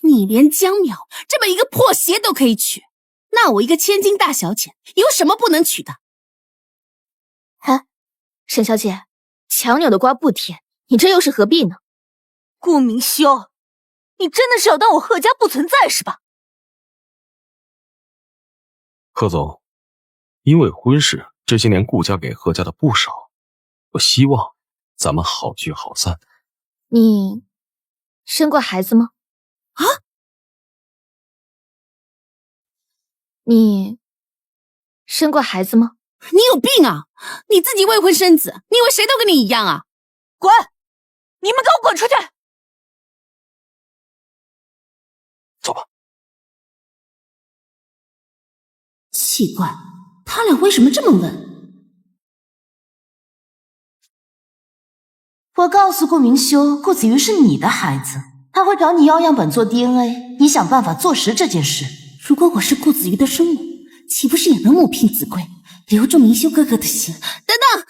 你连江淼这么一个破鞋都可以娶，那我一个千金大小姐有什么不能娶的？沈小姐，强扭的瓜不甜，你这又是何必呢？顾明修，你真的是要当我贺家不存在是吧？贺总，因为婚事，这些年顾家给贺家的不少，我希望咱们好聚好散。你生过孩子吗？啊？你生过孩子吗？你有病啊！你自己未婚生子，你以为谁都跟你一样啊？滚！你们给我滚出去！走吧。奇怪，他俩为什么这么稳？我告诉顾明修，顾子瑜是你的孩子，他会找你要样本做 DNA， 你想办法坐实这件事。如果我是顾子瑜的生母，岂不是也能母凭子贵，留住明修哥哥的心？等等，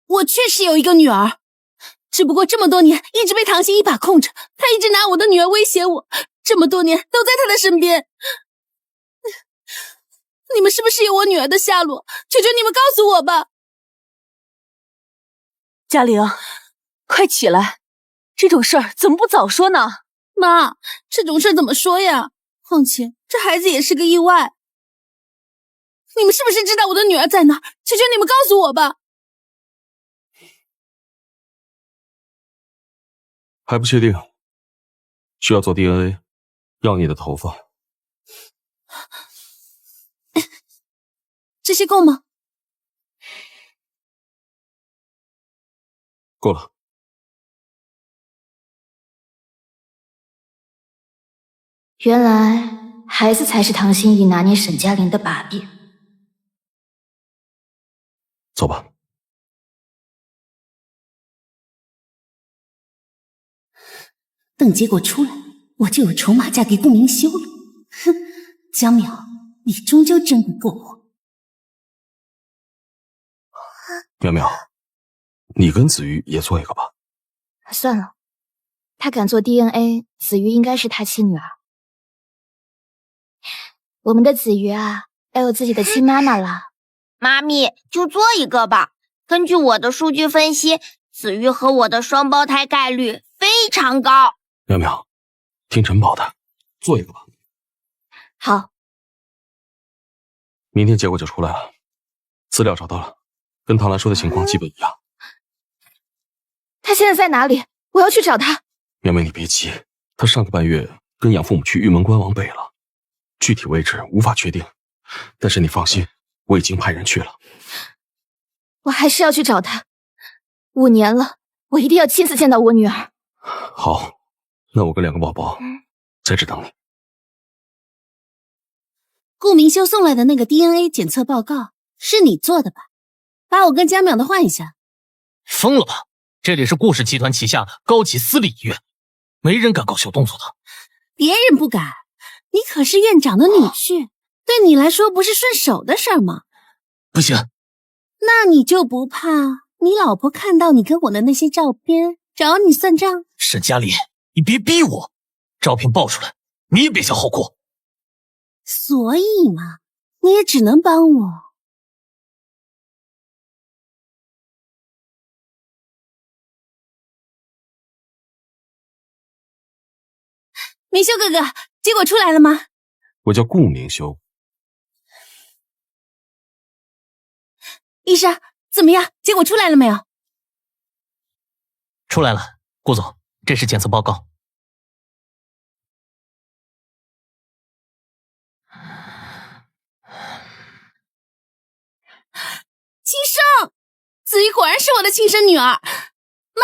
我确实有一个女儿，只不过这么多年一直被唐心一把控着，他一直拿我的女儿威胁我，这么多年都在他的身边。你们是不是有我女儿的下落？求求你们告诉我吧！嘉玲，快起来，这种事儿怎么不早说呢？妈，这种事怎么说呀？况且这孩子也是个意外。你们是不是知道我的女儿在哪儿？求求你们告诉我吧！还不确定，需要做 DNA， 要你的头发。这些够吗？够了。原来孩子才是唐心怡拿捏沈嘉玲的把柄。走吧。等结果出来，我就有筹码嫁给顾明修了。哼，江淼，你终究争不过我。淼淼，你跟子瑜也做一个吧。算了，他敢做 DNA， 子瑜应该是他亲女儿。我们的子瑜啊，要有自己的亲妈妈了。妈咪，就做一个吧。根据我的数据分析，子瑜和我的双胞胎概率非常高。淼淼，听陈宝的，做一个吧。好，明天结果就出来了，资料找到了，跟唐兰说的情况基本一样。他现在在哪里？我要去找他。淼淼，你别急，他上个半月跟养父母去玉门关往北了，具体位置无法确定，但是你放心，我已经派人去了。我还是要去找他，5年了，我一定要亲自见到我女儿。好，那我跟2个宝宝在这等你。顾明修送来的那个 DNA 检测报告是你做的吧？把我跟江淼的换一下。疯了吧？这里是顾氏集团旗下的高级私立医院，没人敢搞小动作的。别人不敢，你可是院长的女婿，对你来说不是顺手的事儿吗？不行，那你就不怕你老婆看到你跟我的那些照片，找你算账？沈嘉玲，你别逼我，照片爆出来，你也别想好过。所以嘛，你也只能帮我。明修哥哥，结果出来了吗？我叫顾明修。医生，怎么样？结果出来了没有？出来了，顾总，这是检测报告。亲生，子瑜果然是我的亲生女儿。妈，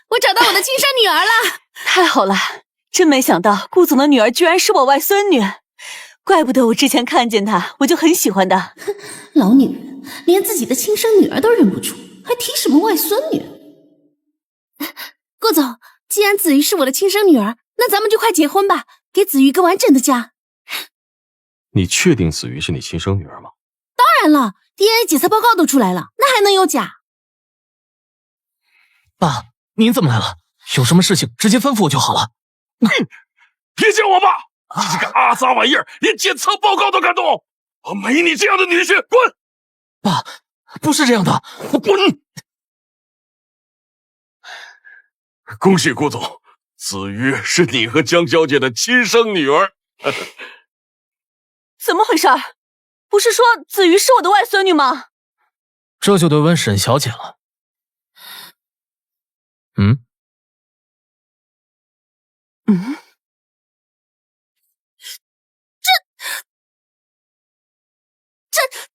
我找到我的亲生女儿了！太好了，真没想到顾总的女儿居然是我外孙女，怪不得我之前看见她我就很喜欢她。老女人连自己的亲生女儿都认不出，还提什么外孙女？顾总，既然子瑜是我的亲生女儿，那咱们就快结婚吧，给子瑜一个完整的家。你确定子瑜是你亲生女儿吗？当然了 ，DNA 检测报告都出来了，那还能有假？爸，您怎么来了？有什么事情直接吩咐我就好了。别叫我爸！你这个阿杂玩意儿，连检测报告都敢动！我没你这样的女婿，滚！爸，不是这样的，滚！恭喜顾总，子瑜是你和江小姐的亲生女儿。怎么回事？不是说子瑜是我的外孙女吗？这就得问沈小姐了。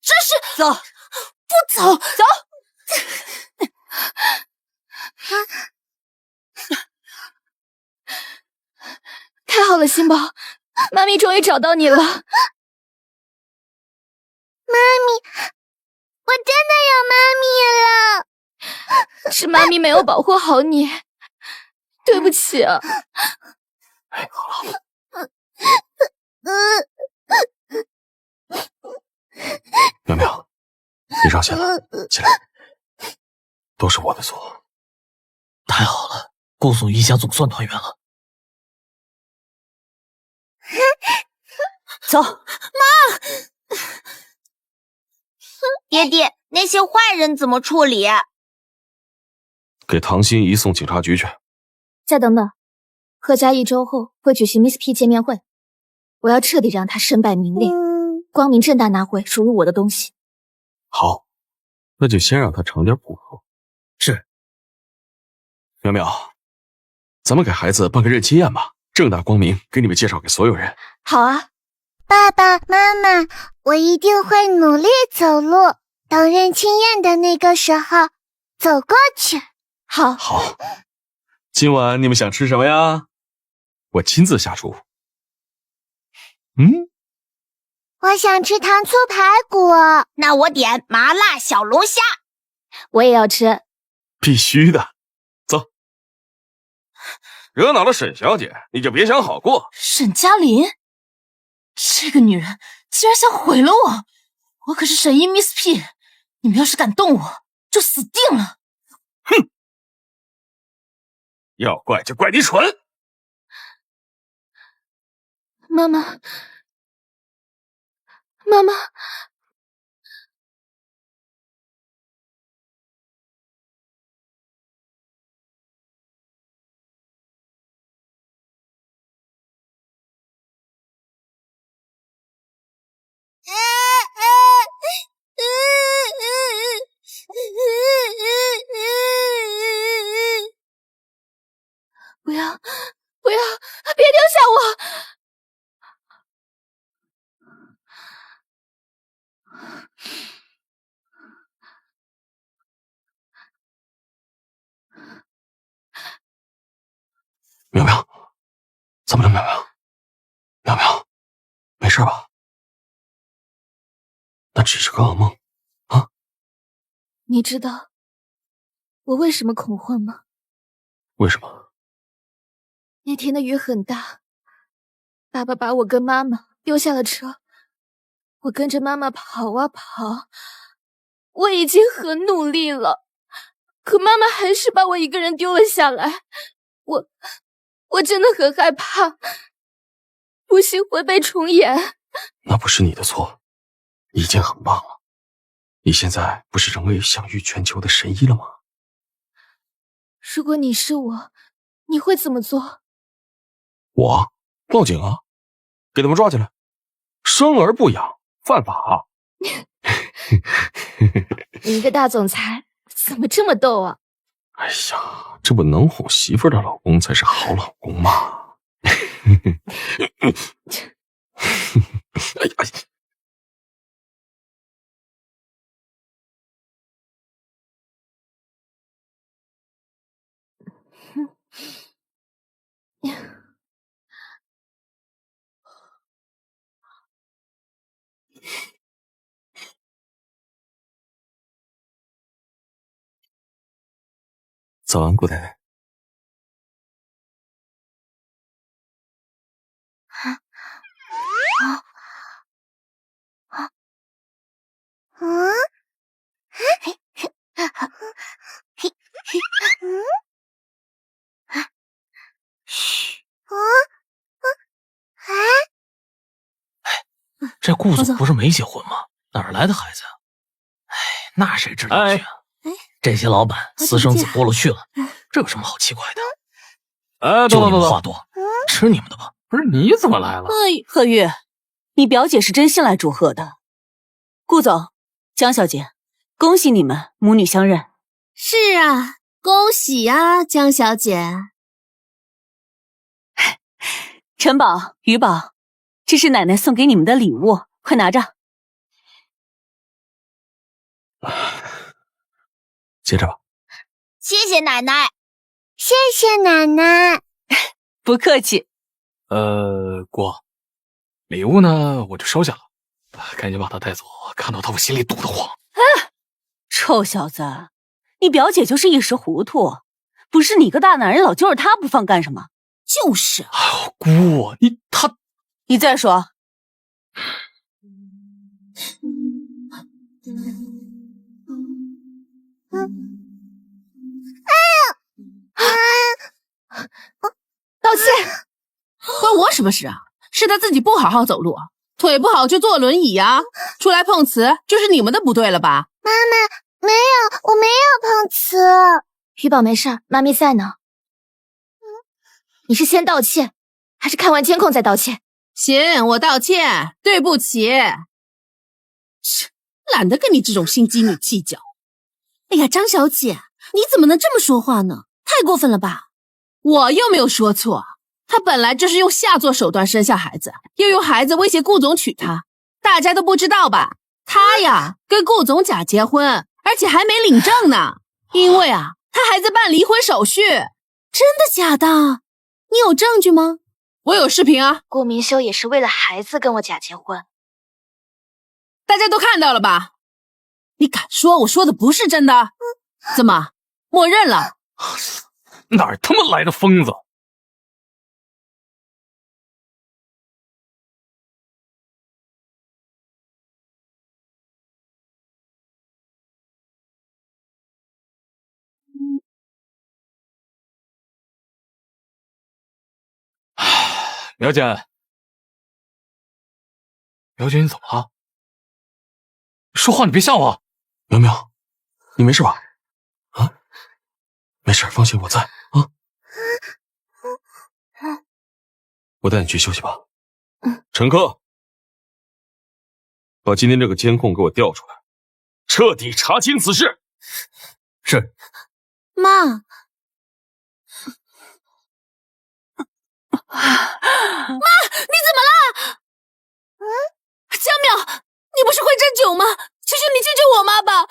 这是走，不走走。太好了，心宝，妈咪终于找到你了。妈咪，我真的有妈咪了。是妈咪没有保护好你，对不起啊。哎，好了。苗苗，别伤心了，起来，都是我的错。太好了，顾总一家总算团圆了。走，妈！爹爹，那些坏人怎么处理？给唐心怡送警察局去。再等等，贺家1周后会举行 Miss P 见面会，我要彻底让他身败名裂，光明正大拿回属于我的东西。好，那就先让他尝点苦头。是。苗苗，咱们给孩子办个认亲宴吧，正大光明给你们介绍给所有人。好啊。爸爸妈妈，我一定会努力走路，等认亲宴的那个时候走过去。好。好，今晚你们想吃什么呀？我亲自下厨。我想吃糖醋排骨。那我点麻辣小龙虾。我也要吃。必须的。走。惹恼了沈小姐，你就别想好过。沈嘉琳，这个女人竟然想毁了我！我可是沈一 Miss P， 你们要是敢动我，就死定了！哼！要怪就怪你蠢。妈妈，妈妈。不要，不要，别丢下我！苗苗，怎么了？苗苗，苗苗，没事吧？那只是个噩梦啊！你知道我为什么恐慌吗？为什么？那天的雨很大，爸爸把我跟妈妈丢下了车，我跟着妈妈跑啊跑，我已经很努力了，可妈妈还是把我一个人丢了下来。我真的很害怕，不幸会被重演。那不是你的错，已经很棒了。你现在不是成为享誉全球的神医了吗？如果你是我，你会怎么做？我报警啊，给他们抓起来，生而不养，犯法。你一个大总裁怎么这么逗啊？哎呀，这不能哄媳妇的老公才是好老公嘛。哎呀！早安，顾太太。这顾总不是没结婚吗？哪儿来的孩子啊？哎，那谁知道去啊？这些老板私生子多了去了，这有什么好奇怪的？哎，就你们话多，吃你们的吧。不是你怎么来了？贺月，你表姐是真心来祝贺的。顾总，江小姐，恭喜你们母女相认。是啊，恭喜啊，江小姐。陈宝、于宝，这是奶奶送给你们的礼物，快拿着。接着吧。谢谢奶奶，谢谢奶奶。不客气。姑，礼物呢我就收下了，赶紧把它带走，看到它我心里堵得慌。臭小子，你表姐就是一时糊涂，不是你个大男人老揪着她不放干什么？就是。哎呦，姑，你再说。道歉，关我什么事啊？是他自己不好好走路，腿不好就坐轮椅啊，出来碰瓷就是你们的不对了吧？妈妈，没有，我没有碰瓷。于宝没事，妈咪在呢。你是先道歉，还是看完监控再道歉？行，我道歉，对不起。懒得跟你这种心机女计较。哎呀，张小姐，你怎么能这么说话呢？太过分了吧！我又没有说错，她本来就是用下作手段生下孩子，又用孩子威胁顾总娶她，大家都不知道吧？她呀，跟顾总假结婚，而且还没领证呢。因为啊，她还在办离婚手续。真的假的？你有证据吗？我有视频啊。顾明修也是为了孩子跟我假结婚，大家都看到了吧？你敢说我说的不是真的？怎么，默认了？哪儿他妈来的疯子？苗姐，苗姐，你怎么了？说话你别吓我。苗苗，你没事吧？啊，没事，放心，我在啊。我带你去休息吧。陈科，把今天这个监控给我调出来，彻底查清此事。是。妈，妈，你怎么了？江淼，你不是会针灸吗？求求你救救我妈吧！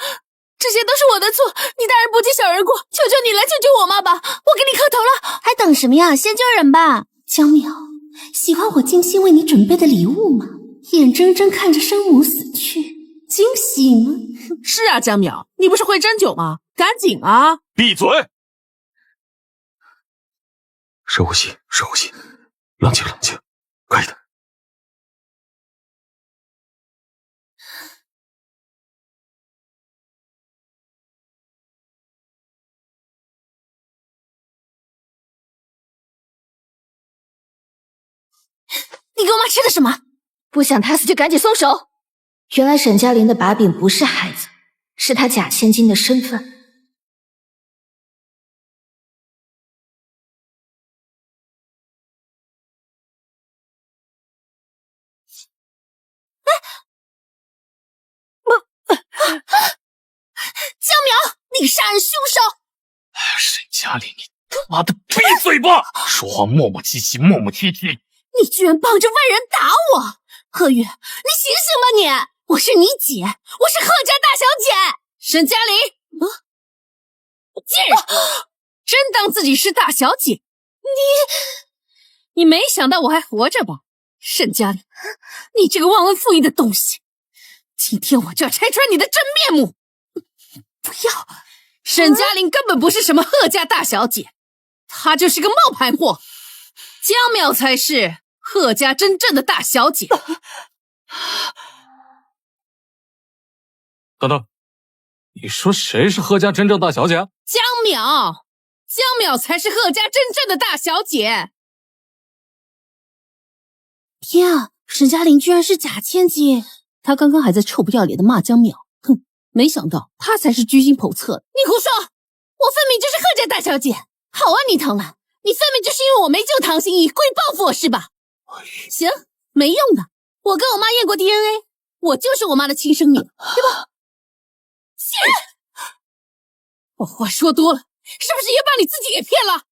这些都是我的错，你大人不计小人过，求求你来救救我妈吧！我给你磕头了，还等什么呀？先救人吧！江淼，喜欢我精心为你准备的礼物吗？眼睁睁看着生母死去，惊喜吗？是啊，江淼，你不是会针灸吗？赶紧啊！闭嘴！深呼吸，深呼吸，冷静，冷静，可以的。你给我妈吃的什么？不想她死就赶紧松手。原来沈嘉玲的把柄不是孩子，是她假千金的身份。定杀人凶手。沈佳丽，你他妈的闭嘴吧！说话磨磨唧唧，磨磨唧唧。你居然帮着外人打我！贺月，你醒醒吧你！我是你姐，我是贺家大小姐沈佳玲。贱人，真当自己是大小姐？你没想到我还活着吧？沈佳玲，你这个忘恩负义的东西！今天我就要拆穿你的真面目！不要，沈佳玲根本不是什么贺家大小姐，她就是个冒牌货。江淼才是贺家真正的大小姐。等等，你说谁是贺家真正大小姐？江淼才是贺家真正的大小姐。天啊，沈佳玲居然是假千金！她刚刚还在臭不要脸的骂江淼，哼，没想到她才是居心叵测的。你胡说！我分明就是贺家大小姐。好啊，你唐兰，你分明就是因为我没救唐心怡，故意报复我是吧？行，没用的，我跟我妈验过 DNA， 我就是我妈的亲生女儿，对吧？贱人！我话说多了，是不是也把你自己给骗了？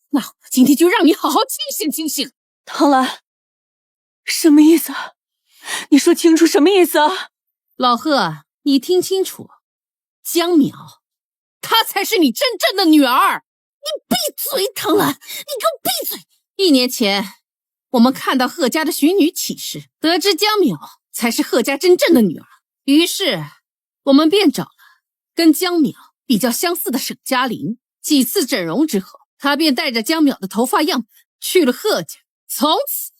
那我今天就让你好好清醒清醒。唐兰，什么意思啊？你说清楚什么意思啊？老贺，你听清楚，江淼，她才是你真正的女儿。你闭嘴，唐兰，你给我闭嘴！1年前，我们看到贺家的许女启事，得知江淼才是贺家真正的女儿，于是我们便找了跟江淼比较相似的沈佳玲。几次整容之后，她便带着江淼的头发样本去了贺家，从此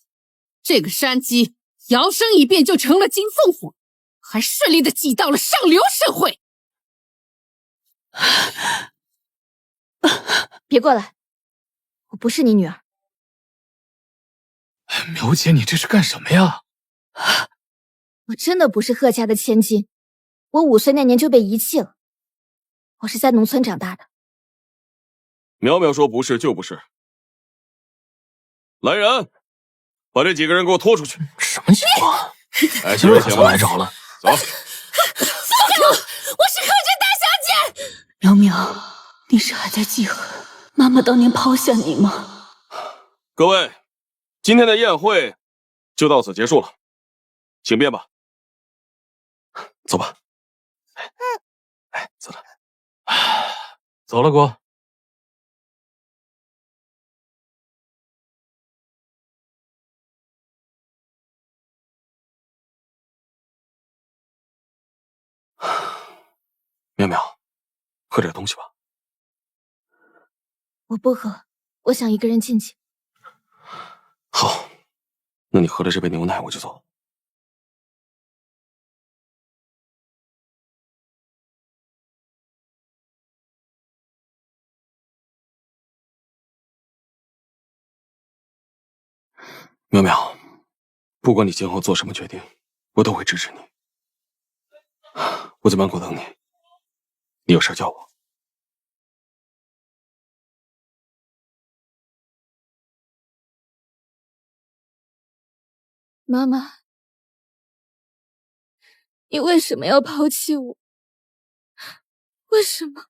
这个山鸡摇身一变就成了金凤凰，还顺利的挤到了上流社会。别过来，我不是你女儿。苗姐，你这是干什么呀？我真的不是贺家的千金，我5岁那年就被遗弃了。我是在农村长大的。苗苗说不是就不是。来人，把这几个人给我拖出去。什么情况？哎，行了行了，来着了。走。放开我！我是贺家大小姐。苗苗，你是还在记恨妈妈当年抛下你吗？各位，今天的宴会就到此结束了，请便吧。走吧。哎，走了。走了，哥。苗苗，喝点东西吧。我不喝，我想一个人静静。好，那你喝了这杯牛奶我就走。苗苗，不管你今后做什么决定，我都会支持你。我在门口等你，你有事叫我。妈妈，你为什么要抛弃我？为什么？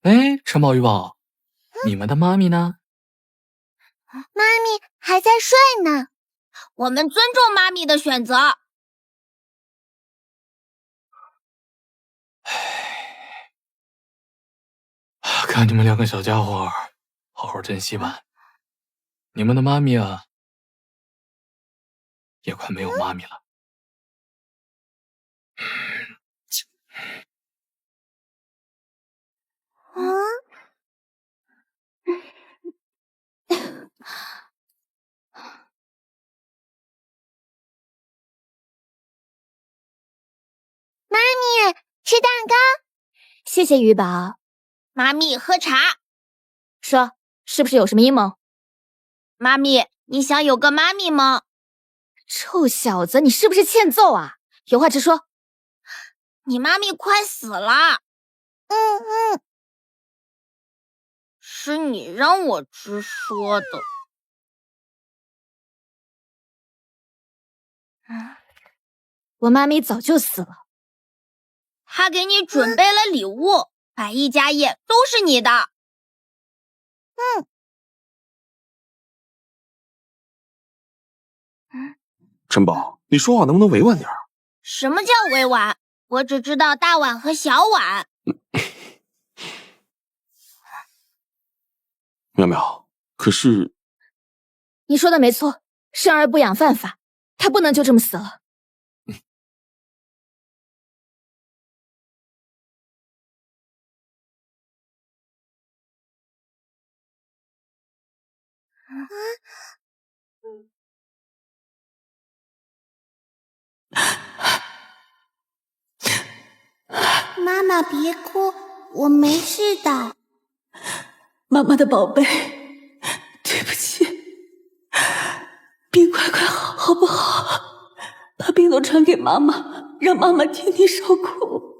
哎，陈宝、玉宝，你们的妈咪呢？妈咪还在睡呢。我们尊重妈咪的选择。看你们2个小家伙，好好珍惜吧。你们的妈咪啊，也快没有妈咪了。妈咪，吃蛋糕。谢谢鱼宝。妈咪喝茶。说，是不是有什么阴谋？妈咪，你想有个妈咪吗？臭小子，你是不是欠揍啊？有话直说。你妈咪快死了。是你让我直说的。我妈咪早就死了。她给你准备了礼物，百亿家业都是你的。陈宝，你说话能不能委婉点？什么叫委婉？我只知道大碗和小碗。淼淼，可是你说的没错，生而不养犯法，他不能就这么死了。妈妈别哭，我没事的。妈妈的宝贝，对不起，病快好，好不好？把病都传给妈妈，让妈妈替你受苦。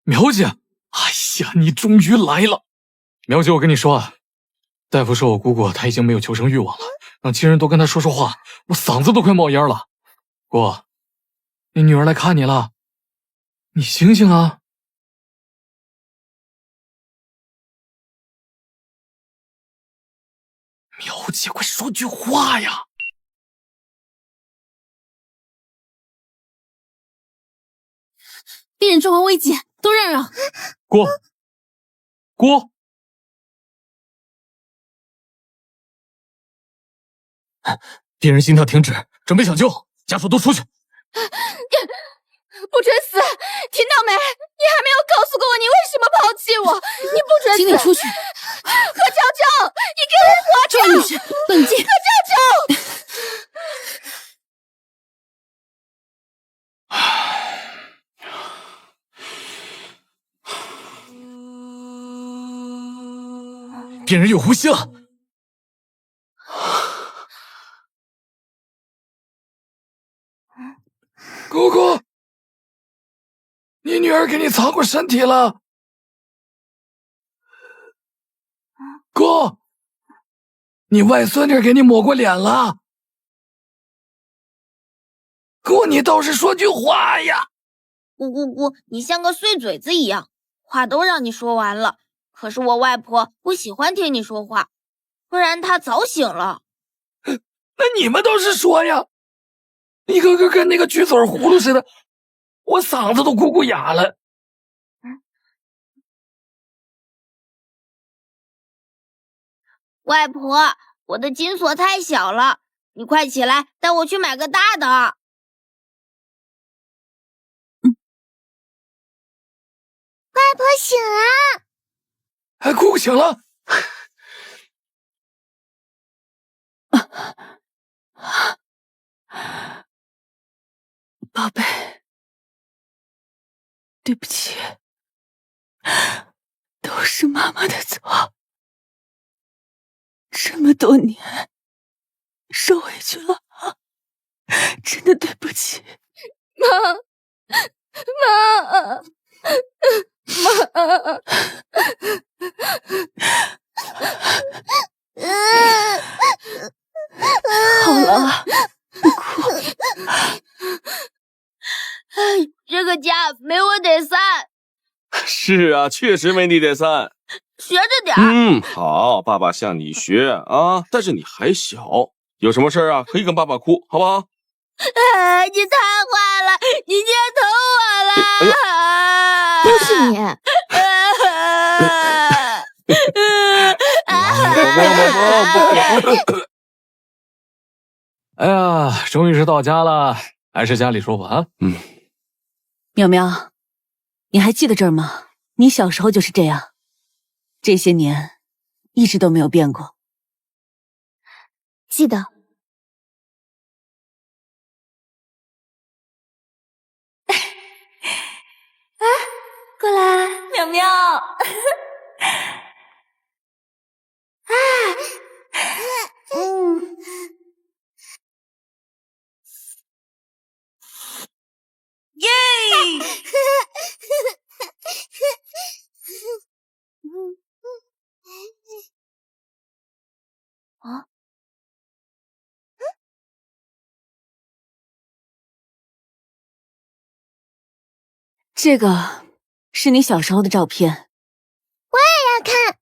苗姐，哎呀，你终于来了！苗姐，我跟你说啊，大夫说我姑姑她已经没有求生欲望了，让亲人多跟她说说话，我嗓子都快冒烟了。姑，你女儿来看你了，你醒醒啊！苗姐，快说句话呀！病人状况危急，都让让。姑，病人心跳停止，准备抢救，家属都出去。不准死！听到没？你还没有告诉过我你为什么抛弃我！你不准死！请你出去！何娇娇，你给我活着！这位女士，冷静！何娇娇。病人有呼吸了。姑姑，你女儿给你擦过身体了。姑，你外孙女给你抹过脸了。姑，你倒是说句话呀！姑，你像个碎嘴子一样，话都让你说完了。可是我外婆不喜欢听你说话，不然她早醒了。那你们倒是说呀！一个个跟那个锯嘴葫芦似的，我嗓子都咕咕哑了。外婆，我的金锁太小了，你快起来，带我去买个大的。外婆醒了。哎，姑姑醒了。宝贝，对不起，都是妈妈的错。这么多年，受委屈了，真的对不起。妈。好了，不哭。这个家没我得散。是啊，确实没你得散。学着点。好，爸爸向你学啊。但是你还小，有什么事啊可以跟爸爸哭，好不好？你太坏了，你捏疼我了。都是你。哎呀，终于是到家了，还是家里舒服啊。苗苗，你还记得这儿吗？你小时候就是这样，这些年一直都没有变过。记得，过来，淼淼。耶！啊？这个是你小时候的照片，我也要看。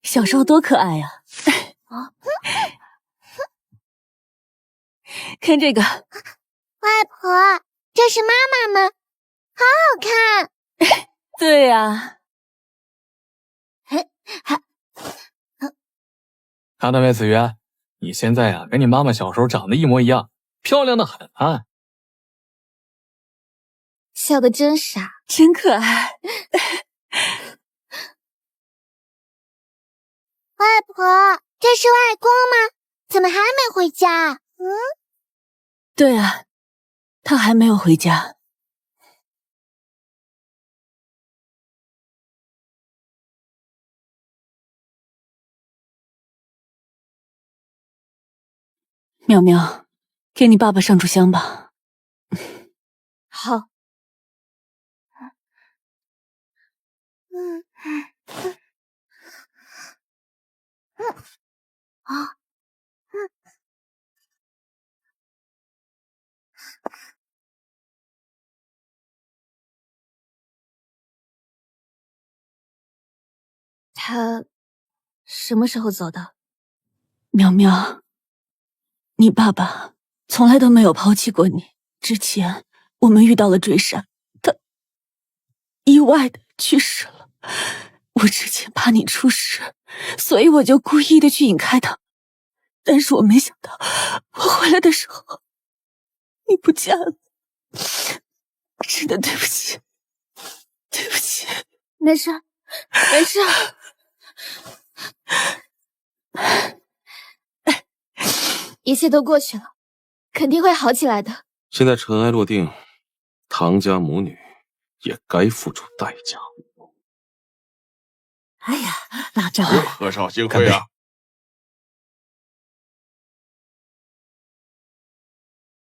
小时候多可爱呀！啊，看这个，外婆，这是妈妈吗？好好看。对呀，看到没，子渊，你现在呀，跟你妈妈小时候长得一模一样，漂亮的很啊！笑得真傻，真可爱。外婆，这是外公吗？怎么还没回家？对啊，他还没有回家。淼淼，给你爸爸上炷香吧。好。他什么时候走的？淼淼，你爸爸从来都没有抛弃过你。之前我们遇到了追杀，他意外的去世了。我之前怕你出事，所以我就故意的去引开他。但是我没想到，我回来的时候，你不见了。真的对不起，对不起。没事，没事。一切都过去了，肯定会好起来的。现在尘埃落定，唐家母女也该付出代价。哎呀，老赵，和少幸会啊！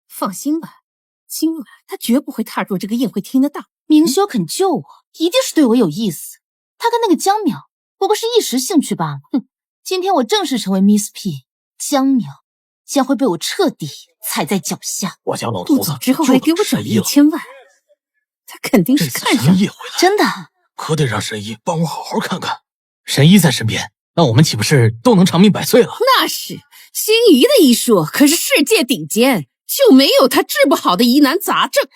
放心吧，今晚他绝不会踏入这个宴会厅的大。明修肯救我，一定是对我有意思。他跟那个江淼不过是一时兴趣罢了。哼，今天我正式成为 Miss P， 江淼将会被我彻底踩在脚下。我家老头子不走之后还给我整1000万，他肯定是看上神医回来，真的，可得让神医帮我好好看看。神医在身边，那我们岂不是都能长命百岁了？那是，心仪的医术可是世界顶尖，就没有他治不好的疑难杂症。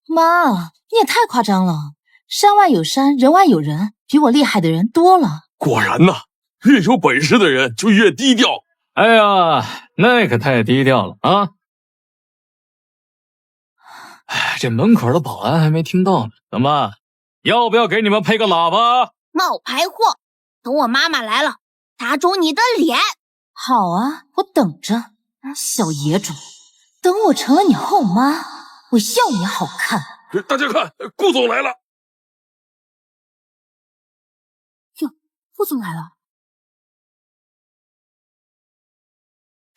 妈，你也太夸张了。山外有山，人外有人，比我厉害的人多了。果然呐，越有本事的人就越低调。哎呀，那可太低调了啊！哎，这门口的保安还没听到呢。怎么，要不要给你们配个喇叭？冒牌货！等我妈妈来了，打肿你的脸！好啊，我等着。小野种，等我成了你后妈，我要你好看。大家看，顾总来了。哟，副总来了。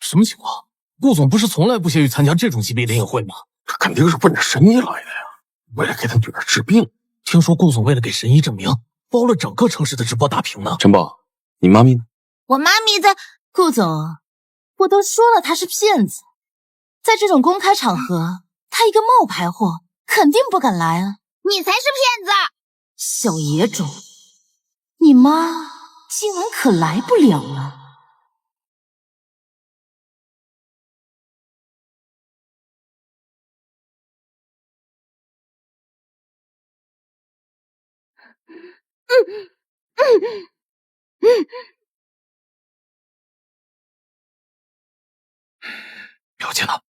什么情况？顾总不是从来不屑于参加这种级别的宴会吗？他肯定是奔着神医来的呀，为了给他女儿治病。听说顾总为了给神医证明，包了整个城市的直播大屏呢。陈宝，你妈咪呢？我妈咪在。顾总，我都说了他是骗子，在这种公开场合，他一个冒牌货肯定不敢来啊。你才是骗子！小野种，你妈今晚可来不了了。了解了。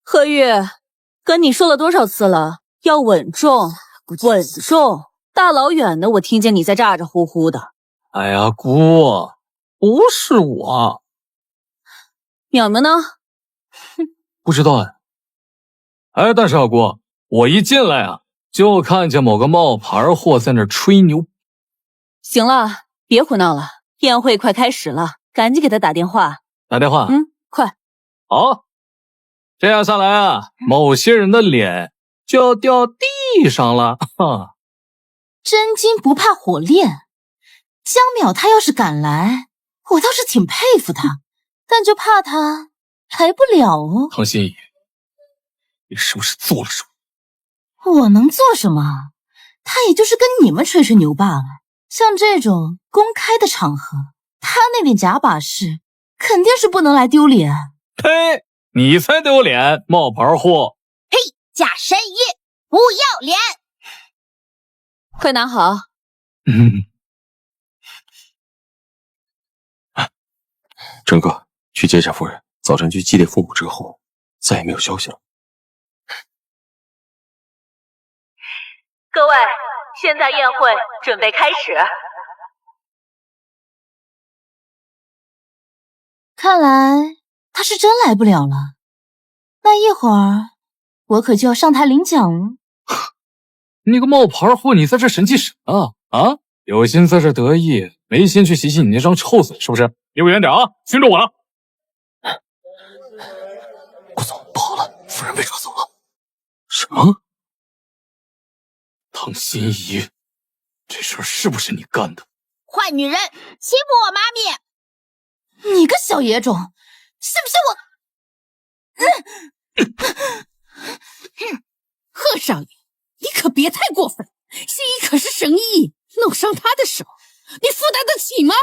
何玉，跟你说了多少次了，要稳重，稳重。大老远的，我听见你在咋咋呼呼的。哎呀，姑，不是我。淼淼呢？不知道哎。哎，但是阿姑，我一进来啊，就看见某个冒牌货在那吹牛。行了，别胡闹了，宴会快开始了，赶紧给他打电话。打电话？快。好，这样下来啊，某些人的脸就要掉地上了。哈，真金不怕火炼，江淼他要是敢来，我倒是挺佩服他，但就怕他来不了哦。唐心怡，你是不是做了什么？我能做什么？他也就是跟你们吹吹牛罢了。像这种公开的场合，他那点假把式肯定是不能来丢脸。呸！你才丢脸，冒牌货！呸！假神医，不要脸！快拿好。郑哥，去接下夫人。早晨去祭奠父母之后，再也没有消息了。各位，现在宴会准备开始。看来他是真来不了了，那一会儿我可就要上台领奖了。你个冒牌货，你在这神气什么啊？有心在这得意，没心去洗洗你那张臭嘴，是不是？离我远点啊！熏着我了。顾总，不好了，夫人被抓走了。什么？唐心怡，这事儿是不是你干的？坏女人，欺负我妈咪！你个小野种，信不信我？贺少爷，你可别太过分，心怡可是神医，弄伤他的手，你负担得起吗？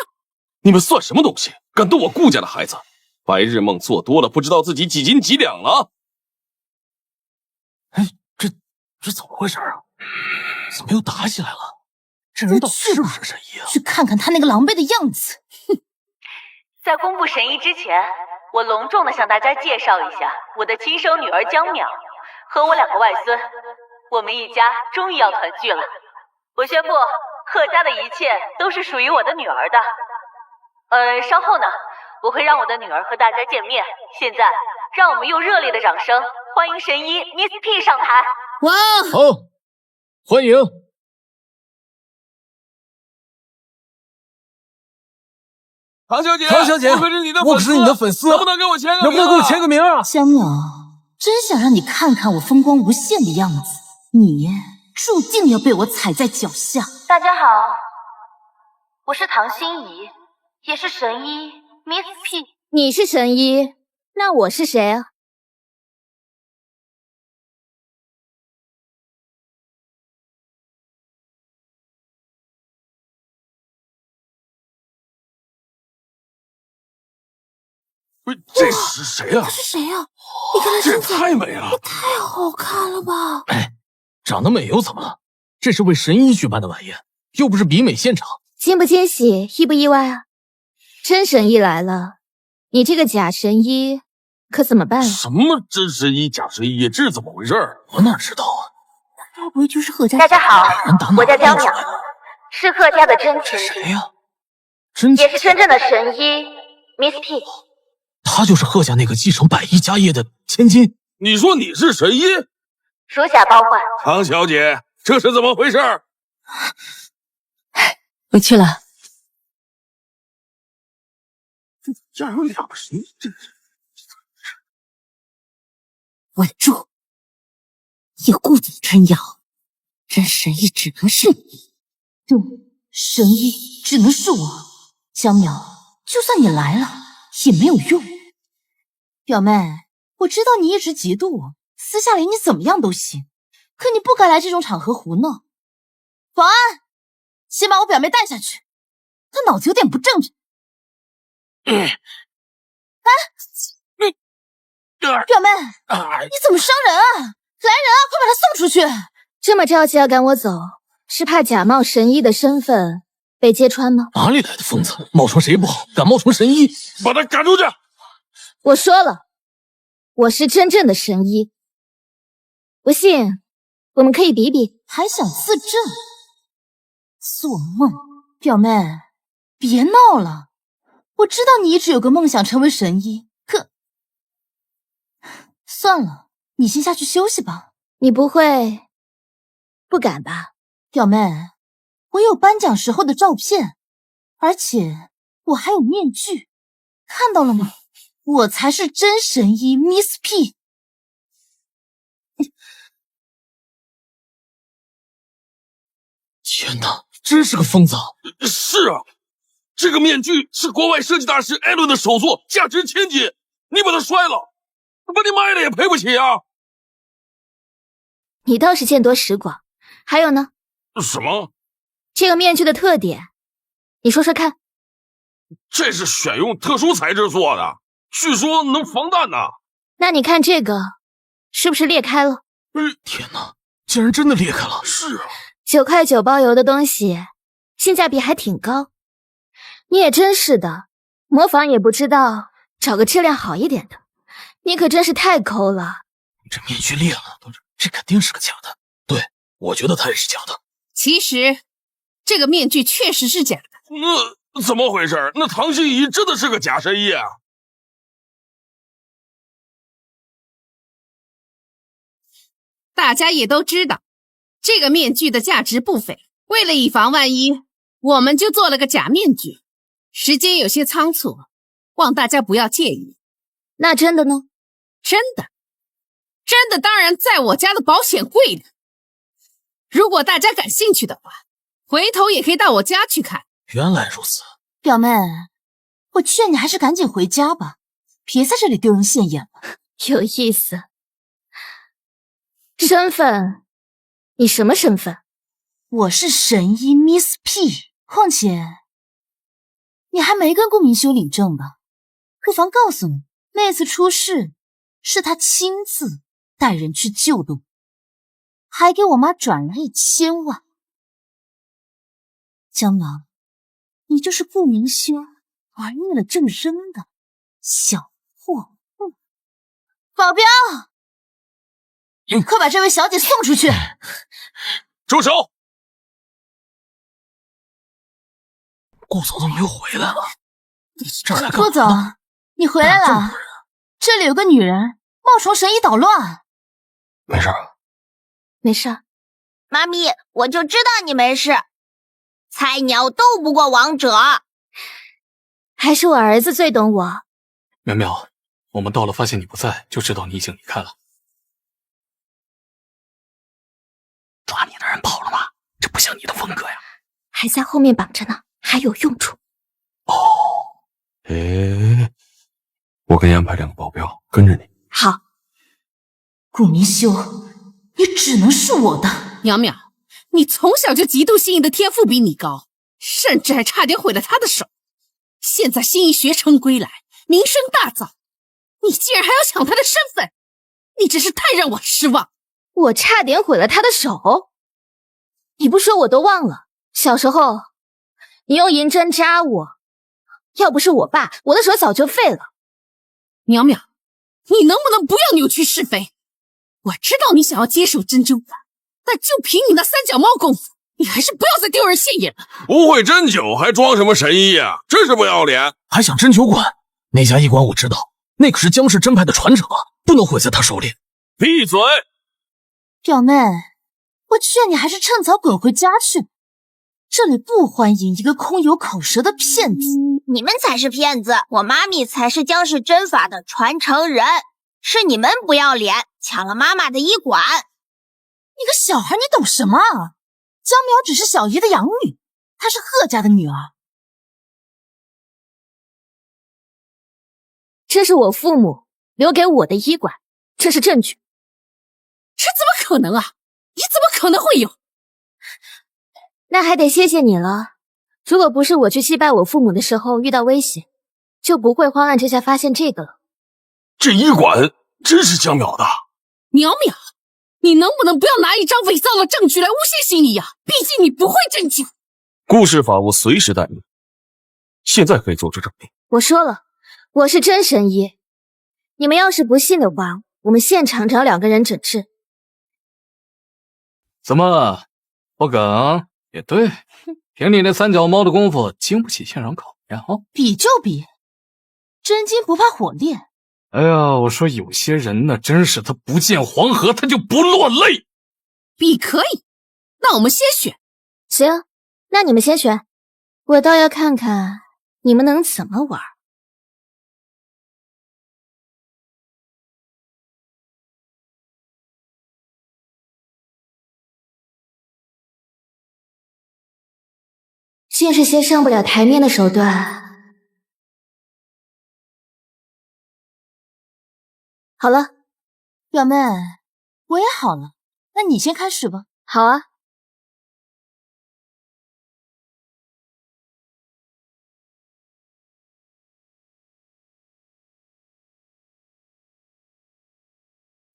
你们算什么东西？敢动我顾家的孩子？白日梦做多了，不知道自己几斤几两了。哎，这怎么回事啊？怎么又打起来了？这人到底是不是神医啊？去看看他那个狼狈的样子。哼！在公布神医之前，我隆重的向大家介绍一下我的亲生女儿江淼和我2个外孙，我们一家终于要团聚了。我宣布，贺家的一切都是属于我的女儿的。稍后呢，我会让我的女儿和大家见面。现在，让我们用热烈的掌声欢迎神医 Miss P 上台。哇！好，欢迎。唐小姐，唐小姐，我可是你的粉丝，我可是你的粉丝，能不能给我签个名？能不能给我签个名啊？江淼，真想让你看看我风光无限的样子，你注定要被我踩在脚下。大家好，我是唐心怡，也是神医 Miss P。你是神医，那我是谁啊？不是，这是谁啊？这是谁啊？你看他这也身材太美了，也太好看了吧！哎，长得美又怎么了？这是为神医举办的晚宴，又不是比美现场。惊不惊喜，意不意外啊？真神医来了，你这个假神医可怎么办啊？什么真神医假神医，这是怎么回事？我哪知道啊？该不会就是贺家？大家好，我叫江淼，出来了。是贺家的真情谁敌，呀？真也是真正的神医 Miss P。他就是贺家那个继承100亿家业的千金。你说你是神医？属下包换。唐小姐，这是怎么回事？回去了。这家有2个神医，这是稳住！有顾总撑腰，真神医只能是你。对，神医只能是我。江淼，就算你来了也没有用。表妹，我知道你一直嫉妒我，私下里你怎么样都行，可你不该来这种场合胡闹。保安，先把我表妹带下去，她脑子有点不正常。表妹，你怎么伤人啊？来人啊，快把她送出去！这么着急要赶我走，是怕假冒神医的身份被揭穿吗？哪里来的疯子？冒充谁不好，敢冒充神医？把他赶出去！我说了，我是真正的神医。不信，我们可以比比。还想自证？做梦！表妹，别闹了。我知道你一直有个梦想成为神医，算了，你先下去休息吧。你不会不敢吧？表妹，我有颁奖时候的照片，而且我还有面具，看到了吗？我才是真神医 Miss P。天哪，真是个疯子！是啊，这个面具是国外设计大师艾伦的首作，价值千金。你把它摔了，把你卖了也赔不起啊！你倒是见多识广。还有呢？什么？这个面具的特点，你说说看。这是选用特殊材质做的，据说能防弹呢。那你看这个，是不是裂开了？天哪，竟然真的裂开了！是啊，9块9包邮的东西，性价比还挺高。你也真是的，模仿也不知道找个质量好一点的，你可真是太抠了。这面具裂了，这肯定是个假的。对，我觉得它也是假的。其实，这个面具确实是假的。那怎么回事？那唐心怡真的是个假神医啊？大家也都知道，这个面具的价值不菲。为了以防万一，我们就做了个假面具。时间有些仓促，望大家不要介意。那真的呢？真的当然在我家的保险柜里。如果大家感兴趣的话，回头也可以到我家去看。原来如此。表妹，我劝你还是赶紧回家吧，别在这里丢人现眼了。有意思。身份？你什么身份？我是神医 Miss P。况且，你还没跟顾明修领证吧？不妨告诉你，那次出事是他亲自带人去救的，还给我妈转了1000万。江芒，你就是顾明修玩灭了郑生的小货物。保镖，快把这位小姐送出去！住手！顾总怎么又回来了？这儿来干嘛？顾总，你回来了。这里有个女人冒充神医捣乱。没事。没事。妈咪，我就知道你没事。菜鸟斗不过王者。还是我儿子最懂我。苗苗，我们到了发现你不在，就知道你已经离开了。抓你的人跑了吗？这不像你的风格呀。还在后面绑着呢，还有用处。我给你安排2个保镖跟着你。好。顾明修，你只能是我的。苗苗，你从小就嫉妒心仪的天赋比你高，甚至还差点毁了他的手。现在心仪学成归来，名声大噪，你竟然还要抢他的身份，你真是太让我失望。我差点毁了他的手？你不说我都忘了，小时候你用银针扎我，要不是我爸，我的手早就废了。苗苗，你能不能不要扭曲是非？我知道你想要接手针灸馆，但就凭你那3脚猫功夫，你还是不要再丢人现眼了。不会针灸还装什么神医啊？真是不要脸！还想针灸馆？那家医馆我知道，那可是江氏真派的传承啊，不能毁在他手里。闭嘴！表妹，我劝你还是趁早滚回家去，这里不欢迎一个空有口舌的骗子。你们才是骗子，我妈咪才是江氏针法的传承人，是你们不要脸，抢了妈妈的医馆。你个小孩，你懂什么啊？江苗只是小姨的养女，她是贺家的女儿。这是我父母留给我的医馆，这是证据。这怎么可能啊？你怎么可能会有？那还得谢谢你了。如果不是我去祭拜我父母的时候遇到危险，就不会慌乱之下发现这个了。这医馆真是江淼的。淼淼，你能不能不要拿一张伪造的证据来诬陷心仪啊？毕竟你不会针灸。顾氏法务随时待命，现在可以做出证明。我说了，我是真神医。你们要是不信的话，我们现场找2个人诊治。怎么，不梗？也对，凭你那3脚猫的功夫，经不起现场考验哦。比就比，真金不怕火炼，哎呀，我说有些人呢，真是他不见黄河他就不落泪。B 可以，那我们先选。行，那你们先选，我倒要看看你们能怎么玩。尽是些上不了台面的手段。好了，表妹，我也好了，那你先开始吧。好啊。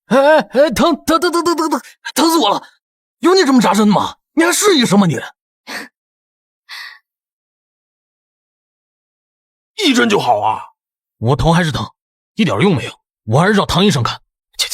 哎，疼死我了！有你这么扎针吗？你还试一试吗你？一针就好啊！我疼还是疼，一点用没有。我还是找唐医生看。切！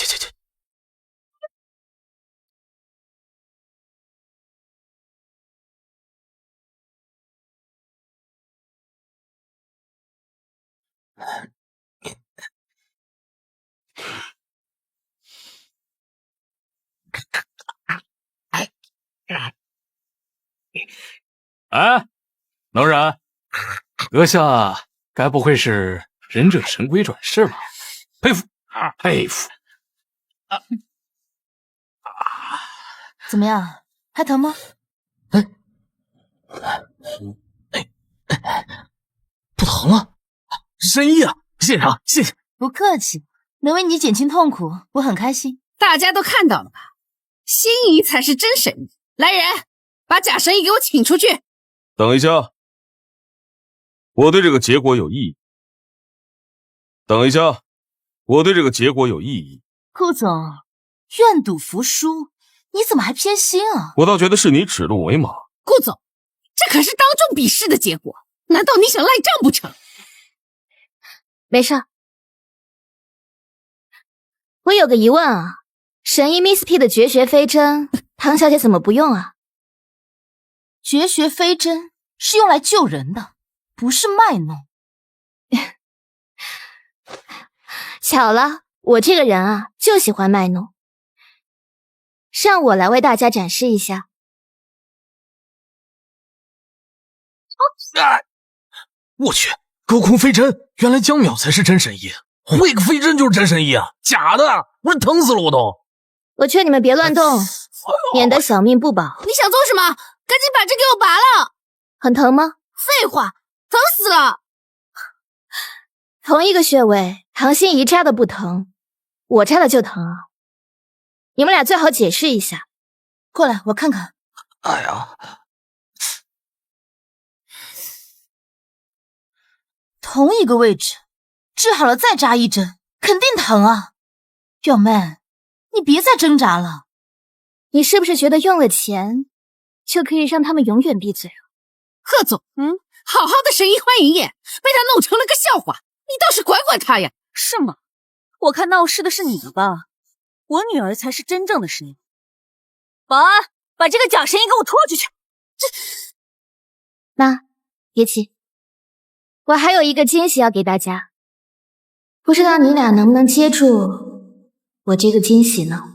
哎，能人，阁下该不会是忍者神龟转世吧？佩服，佩服。怎么样，还疼吗？不疼了，神医啊！谢谢啊，谢谢。不客气，能为你减轻痛苦，我很开心。大家都看到了吧？心仪才是真神医。来人，把假神医给我请出去。等一下，我对这个结果有异议。等一下，我对这个结果有异议。顾总，愿赌服输，你怎么还偏心啊？我倒觉得是你指鹿为马。顾总，这可是当众比试的结果，难道你想赖账不成？没事。我有个疑问啊，神医 Miss P 的绝学飞针，唐小姐怎么不用啊？绝学飞针是用来救人的，不是卖弄。巧了，我这个人啊，就喜欢卖弄。让我来为大家展示一下。我去，高空飞针，原来江淼才是真神医，会个飞针就是真神医啊！假的，我是疼死了我都。我劝你们别乱动，免得小命不保。你想做什么？赶紧把针给我拔了！很疼吗？废话，疼死了！同一个穴位，唐心怡扎的不疼，我扎的就疼啊！你们俩最好解释一下。过来，我看看。哎呀，同一个位置，治好了再扎一针，肯定疼啊！表妹，你别再挣扎了。你是不是觉得用了钱，就可以让他们永远闭嘴了？贺总，好好的神医欢迎宴，被他弄成了个笑话，你倒是管管他呀！是吗？我看闹事的是你吧，我女儿才是真正的神医。保安，把这个假神医给我拖出去！妈，别急，我还有一个惊喜要给大家，不知道你俩能不能接住我这个惊喜呢？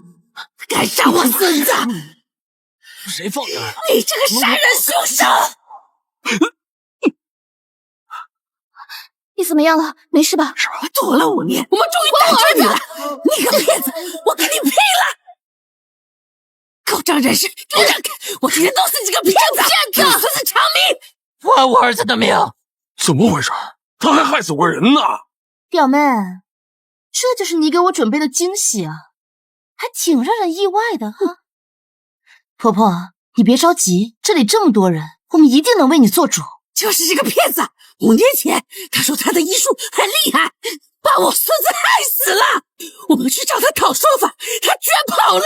敢杀我孙子！谁放进来了？你这个杀人凶手！你怎么样了？没事吧？我躲了5年，我们终于逮住你了！你个骗子，我跟你拼了！狗仗人势，给我让开！我今天弄死你个骗子！给我孙子偿命！还我儿子的命！怎么回事？他还害死过人呢！表妹，这就是你给我准备的惊喜啊，还挺让人意外的哈。婆婆，你别着急，这里这么多人，我们一定能为你做主。就是这个骗子，5年前他说他的医术很厉害，把我孙子害死了。我们去找他讨说法，他居然跑了。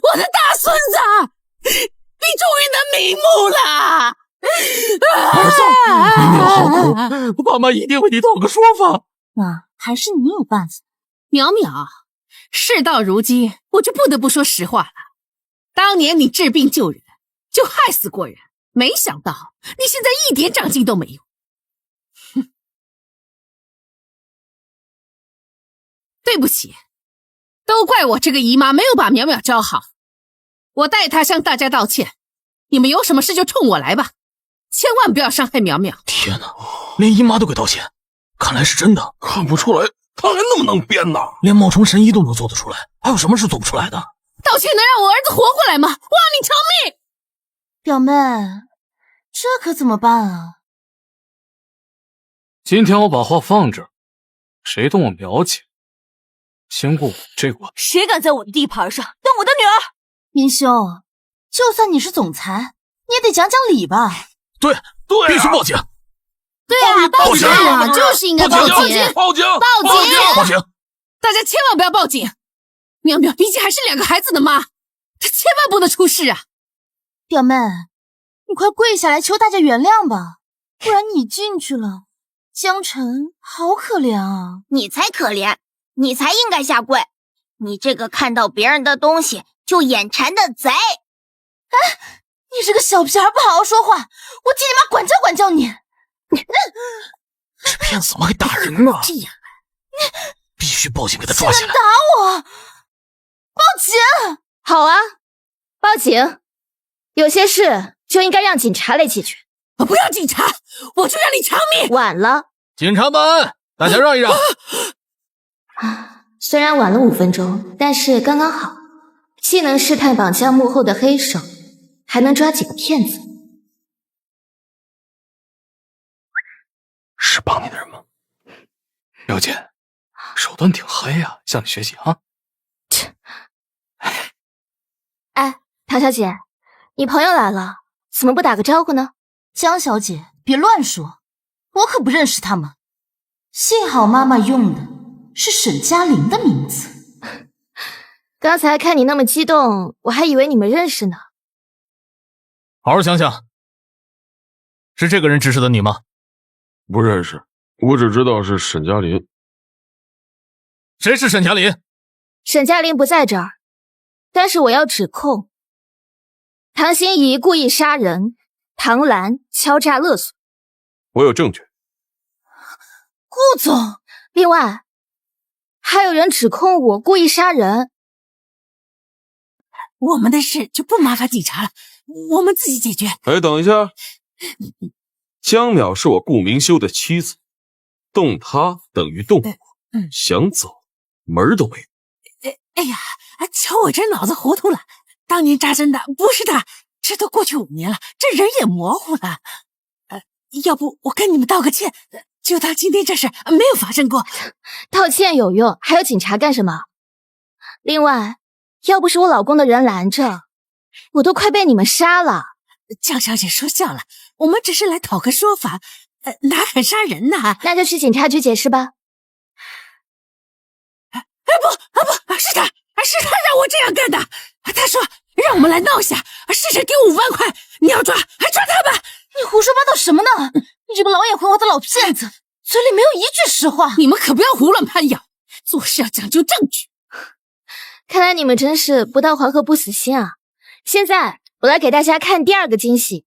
我的大孙子，你终于能瞑目了。儿子，你要好苦，爸妈一定为你讨个说法。妈，还是你有办法。淼淼，事到如今，我就不得不说实话了。当年你治病救人，就害死过人，没想到你现在一点长进都没有。对不起，都怪我这个姨妈没有把淼淼教好，我代她向大家道歉。你们有什么事就冲我来吧，千万不要伤害淼淼。天哪，连姨妈都给道歉，看来是真的。看不出来，他还那么能编呢。连冒充神医都能做得出来，还有什么是做不出来的？道歉能让我儿子活过来吗？我让你偿命！表妹，这可怎么办啊？今天我把话放这儿，谁动我苗姐，先过我这关。谁敢在我的地盘上动我的女儿？明兄，就算你是总裁，你也得讲讲理吧。对，必须报警。对啊，报警啊，就是应该报警！报警！报警！大家千万不要报警！淼淼毕竟还是2个孩子的妈，她千万不能出事啊！表妹，你快跪下来求大家原谅吧，不然你进去了，江晨好可怜啊！你才可怜，你才应该下跪！你这个看到别人的东西就眼馋的贼！哎，你这个小屁孩不好好说话，我替你妈管教管教你！这骗子怎么还打人呢？这样，必须报警给他抓起来！打我！报警！好啊，报警！有些事就应该让警察来解决。不要警察，我就让你偿命！晚了，警察们，大家让一让。虽然晚了5分钟，但是刚刚好，既能试探绑架幕后的黑手，还能抓几个骗子。是帮你的人吗？苗姐，手段挺黑呀，向你学习啊！哎，唐小姐，你朋友来了，怎么不打个招呼呢？江小姐，别乱说，我可不认识他们。幸好妈妈用的是沈嘉玲的名字。刚才看你那么激动，我还以为你们认识呢。好好想想，是这个人指使的你吗？不认识，我只知道是沈嘉林。谁是沈嘉林？沈嘉玲不在这儿，但是我要指控唐心怡故意杀人，唐兰敲诈勒索。我有证据。顾总，另外还有人指控我故意杀人。我们的事就不麻烦警察了，我们自己解决。哎，等一下，江淼是我顾明修的妻子，动她等于动我，想走门都没有。哎呀，瞧我这脑子糊涂了，当年扎针的不是他，这都过去5年了，这人也模糊了。要不我跟你们道个歉，就当今天这事没有发生过。道歉有用，还有警察干什么？另外，要不是我老公的人拦着，我都快被你们杀了。江小姐说笑了，我们只是来讨个说法，哪敢杀人呢？那就去警察局解释吧。不，是他让我这样干的。他说让我们来闹一下，试着给我5万块，你要抓还抓他吧。你胡说八道什么呢？你这个老眼昏花的老骗子，嘴里没有一句实话。你们可不要胡乱攀咬，做事要讲究证据。看来你们真是不到黄河不死心啊！现在我来给大家看第2个惊喜。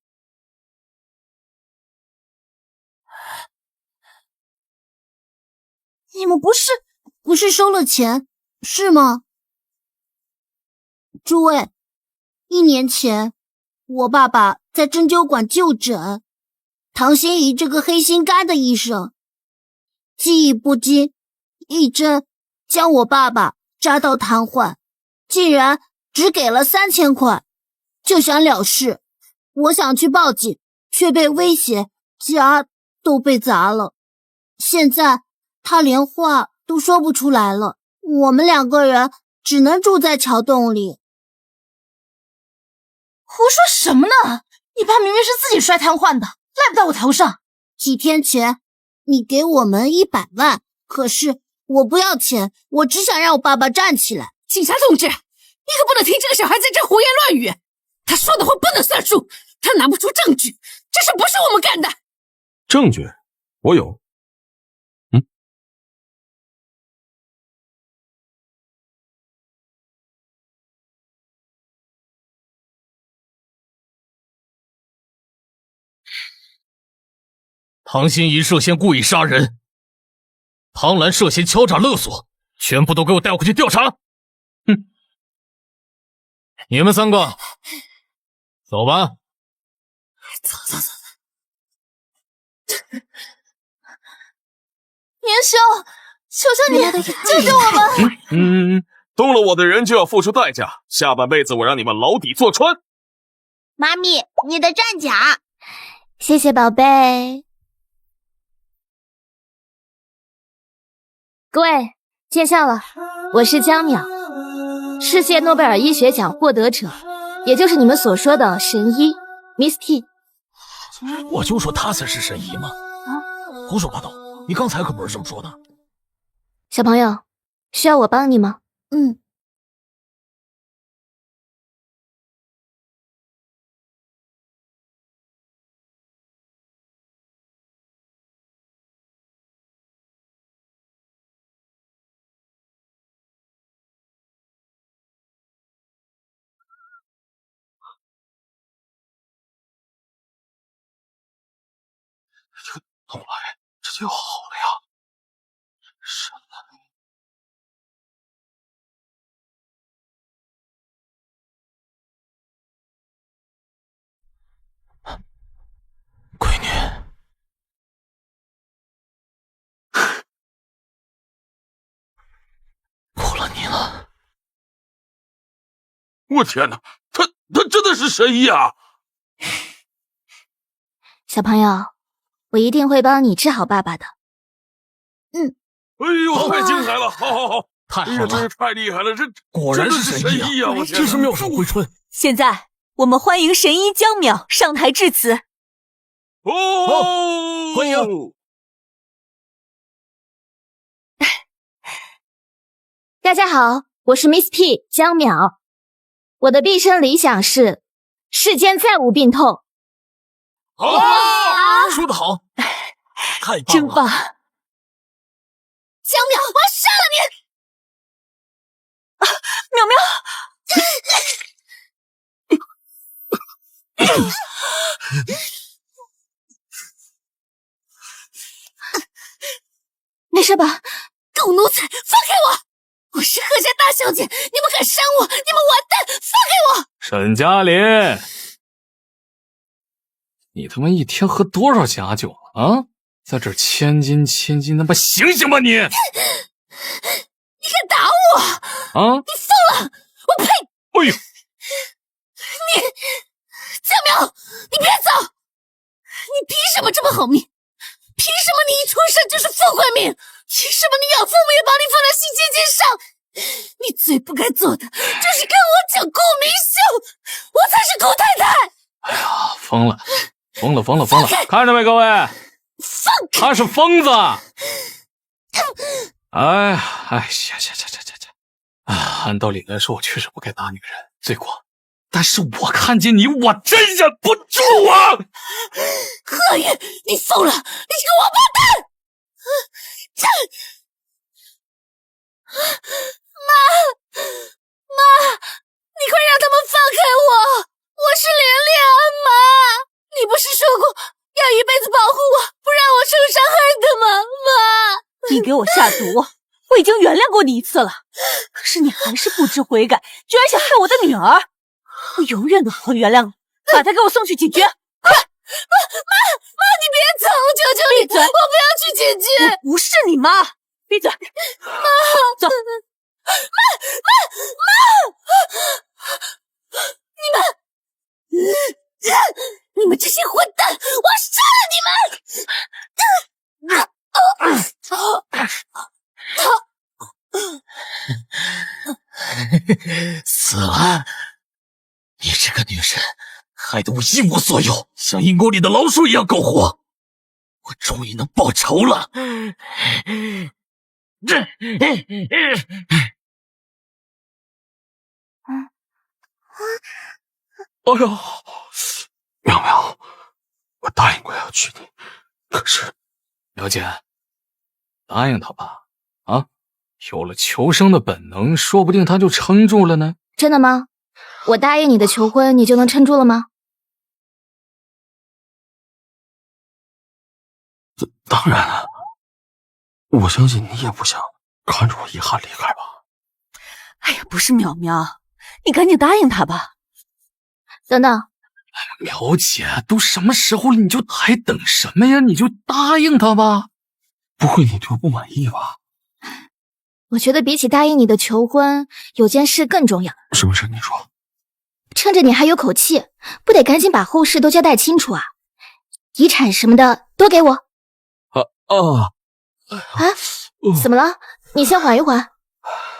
你们不是收了钱是吗？诸位，1年前我爸爸在针灸馆就诊，唐心怡这个黑心肝的医生，技艺不精，一针将我爸爸扎到瘫痪，竟然只给了3000块，就想了事。我想去报警，却被威胁，家都被砸了。现在他连话都说不出来了，我们2个人只能住在桥洞里。胡说什么呢？你爸明明是自己摔瘫痪的，赖不到我头上。几天前你给我们100万，可是我不要钱，我只想让我爸爸站起来。警察同志，你可不能听这个小孩在这胡言乱语，他说的话不能算数，他拿不出证据，这事不是我们干的。证据我有。唐心怡涉嫌故意杀人，唐兰涉嫌敲诈勒索，全部都给我带回去调查。哼！你们3个，走吧。走。年兄，求求你救救我们！动了我的人就要付出代价，下半辈子我让你们牢底坐穿。妈咪，你的战甲。谢谢宝贝。各位，见笑了，我是江淼，世界诺贝尔医学奖获得者，也就是你们所说的神医 Miss T。我就说他才是神医嘛！胡说八道！你刚才可不是这么说的。小朋友，需要我帮你吗？后来这就好了呀。什么？闺女，苦了你了。我天哪，他真的是神医啊！小朋友，我一定会帮你治好爸爸的。哎呦，太精彩了！好，太好了，哎呀，真是太厉害了，这果然是神医啊！我天，这是妙手回春。现在我们欢迎神医江淼上台致辞。欢迎。大家好，我是 Miss P 江淼，我的毕生理想是世间再无病痛。好，说得好，太棒了，真棒！江淼，我杀了你！淼淼，没事吧？狗奴才，放开我！我是贺家大小姐，你们敢伤我，你们完蛋！放开我！沈嘉林，你他妈一天喝多少假酒了啊？在这千金，他妈醒醒吧你！你敢打我？啊！你疯了！我呸！哎呦！江淼，你别走！你凭什么这么好命？凭什么你一出生就是富贵命？凭什么你养父母也把你放在心尖尖上？你最不该做的就是跟我讲顾明秀，我才是顾太太！哎呀，疯了！看着没，各位，他是疯子！下！按道理来说，我确实不该打女人，罪过。但是我看见你，我真忍不住啊！贺宇，你疯了！你这个王八蛋！妈，你快让他们放开我！我是莲莲啊，妈！你不是说过要一辈子保护我，不让我受伤害的吗？妈，你给我下毒，我已经原谅过你一次了，可是你还是不知悔改，居然想害我的女儿！我永远都不会原谅你，把她给我送去警局！快！妈，你别走，我求求你，闭嘴！我不要去警局！我不是你妈！闭嘴！妈，走！你们这些混蛋，我杀了你们！死了！你这个女人，害得我一无所有，像阴沟里的老鼠一样苟活。我终于能报仇了！哎呦，淼淼，我答应过要娶你，可是了解，答应他吧。啊，有了求生的本能，说不定他就撑住了呢。真的吗？我答应你的求婚，你就能撑住了吗？当然了，我相信你也不想看着我遗憾离开吧。哎呀，不是淼淼，你赶紧答应他吧。等等，苗姐，都什么时候了，你就还等什么呀？你就答应他吧。不会你对我不满意吧？我觉得比起答应你的求婚，有件事更重要。什么事？你说。趁着你还有口气，不得赶紧把后事都交代清楚啊！遗产什么的都给我。怎么了？你先缓一缓。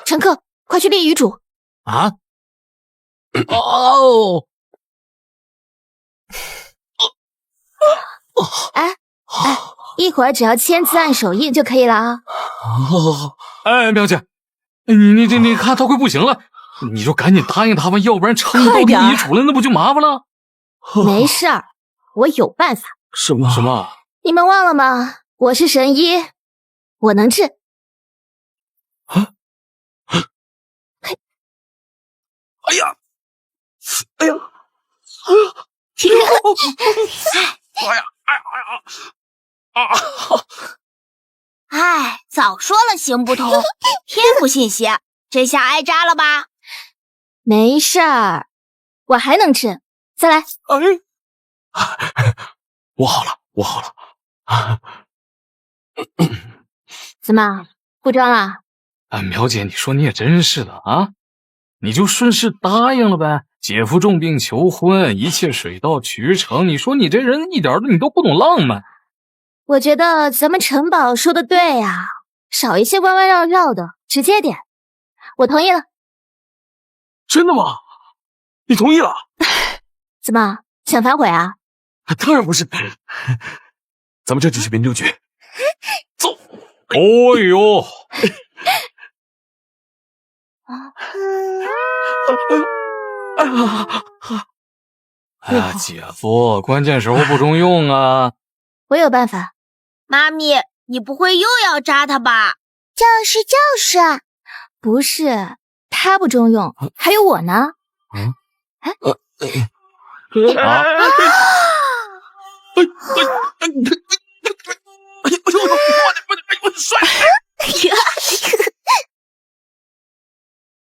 陈克，快去立遗嘱。啊？哎，一会儿只要签字按手印就可以了啊。哎，苗姐，你看他快不行了，你就赶紧答应他吧，要不然撑不到立遗嘱了，那不就麻烦了？没事儿，我有办法。什么？你们忘了吗？我是神医，我能治。哎呀！哎，早说了行不通，天不信邪，这下挨扎了吧？没事儿，我还能治。再来。我好了。怎么不装了？苗姐，你说你也真是的啊，你就顺势答应了呗。姐夫重病求婚，一切水到渠成。你说你这人一点你都不懂浪漫。我觉得咱们陈宝说的对呀，少一些弯弯绕绕的，直接点。我同意了。真的吗？你同意了？怎么想反悔啊？当然不是，咱们这就去民政局。走。哦呦！哎呀，姐夫，关键时候不中用啊！我有办法。妈咪，你不会又要扎他吧？就是，不是他不中用，还有我呢。我摔！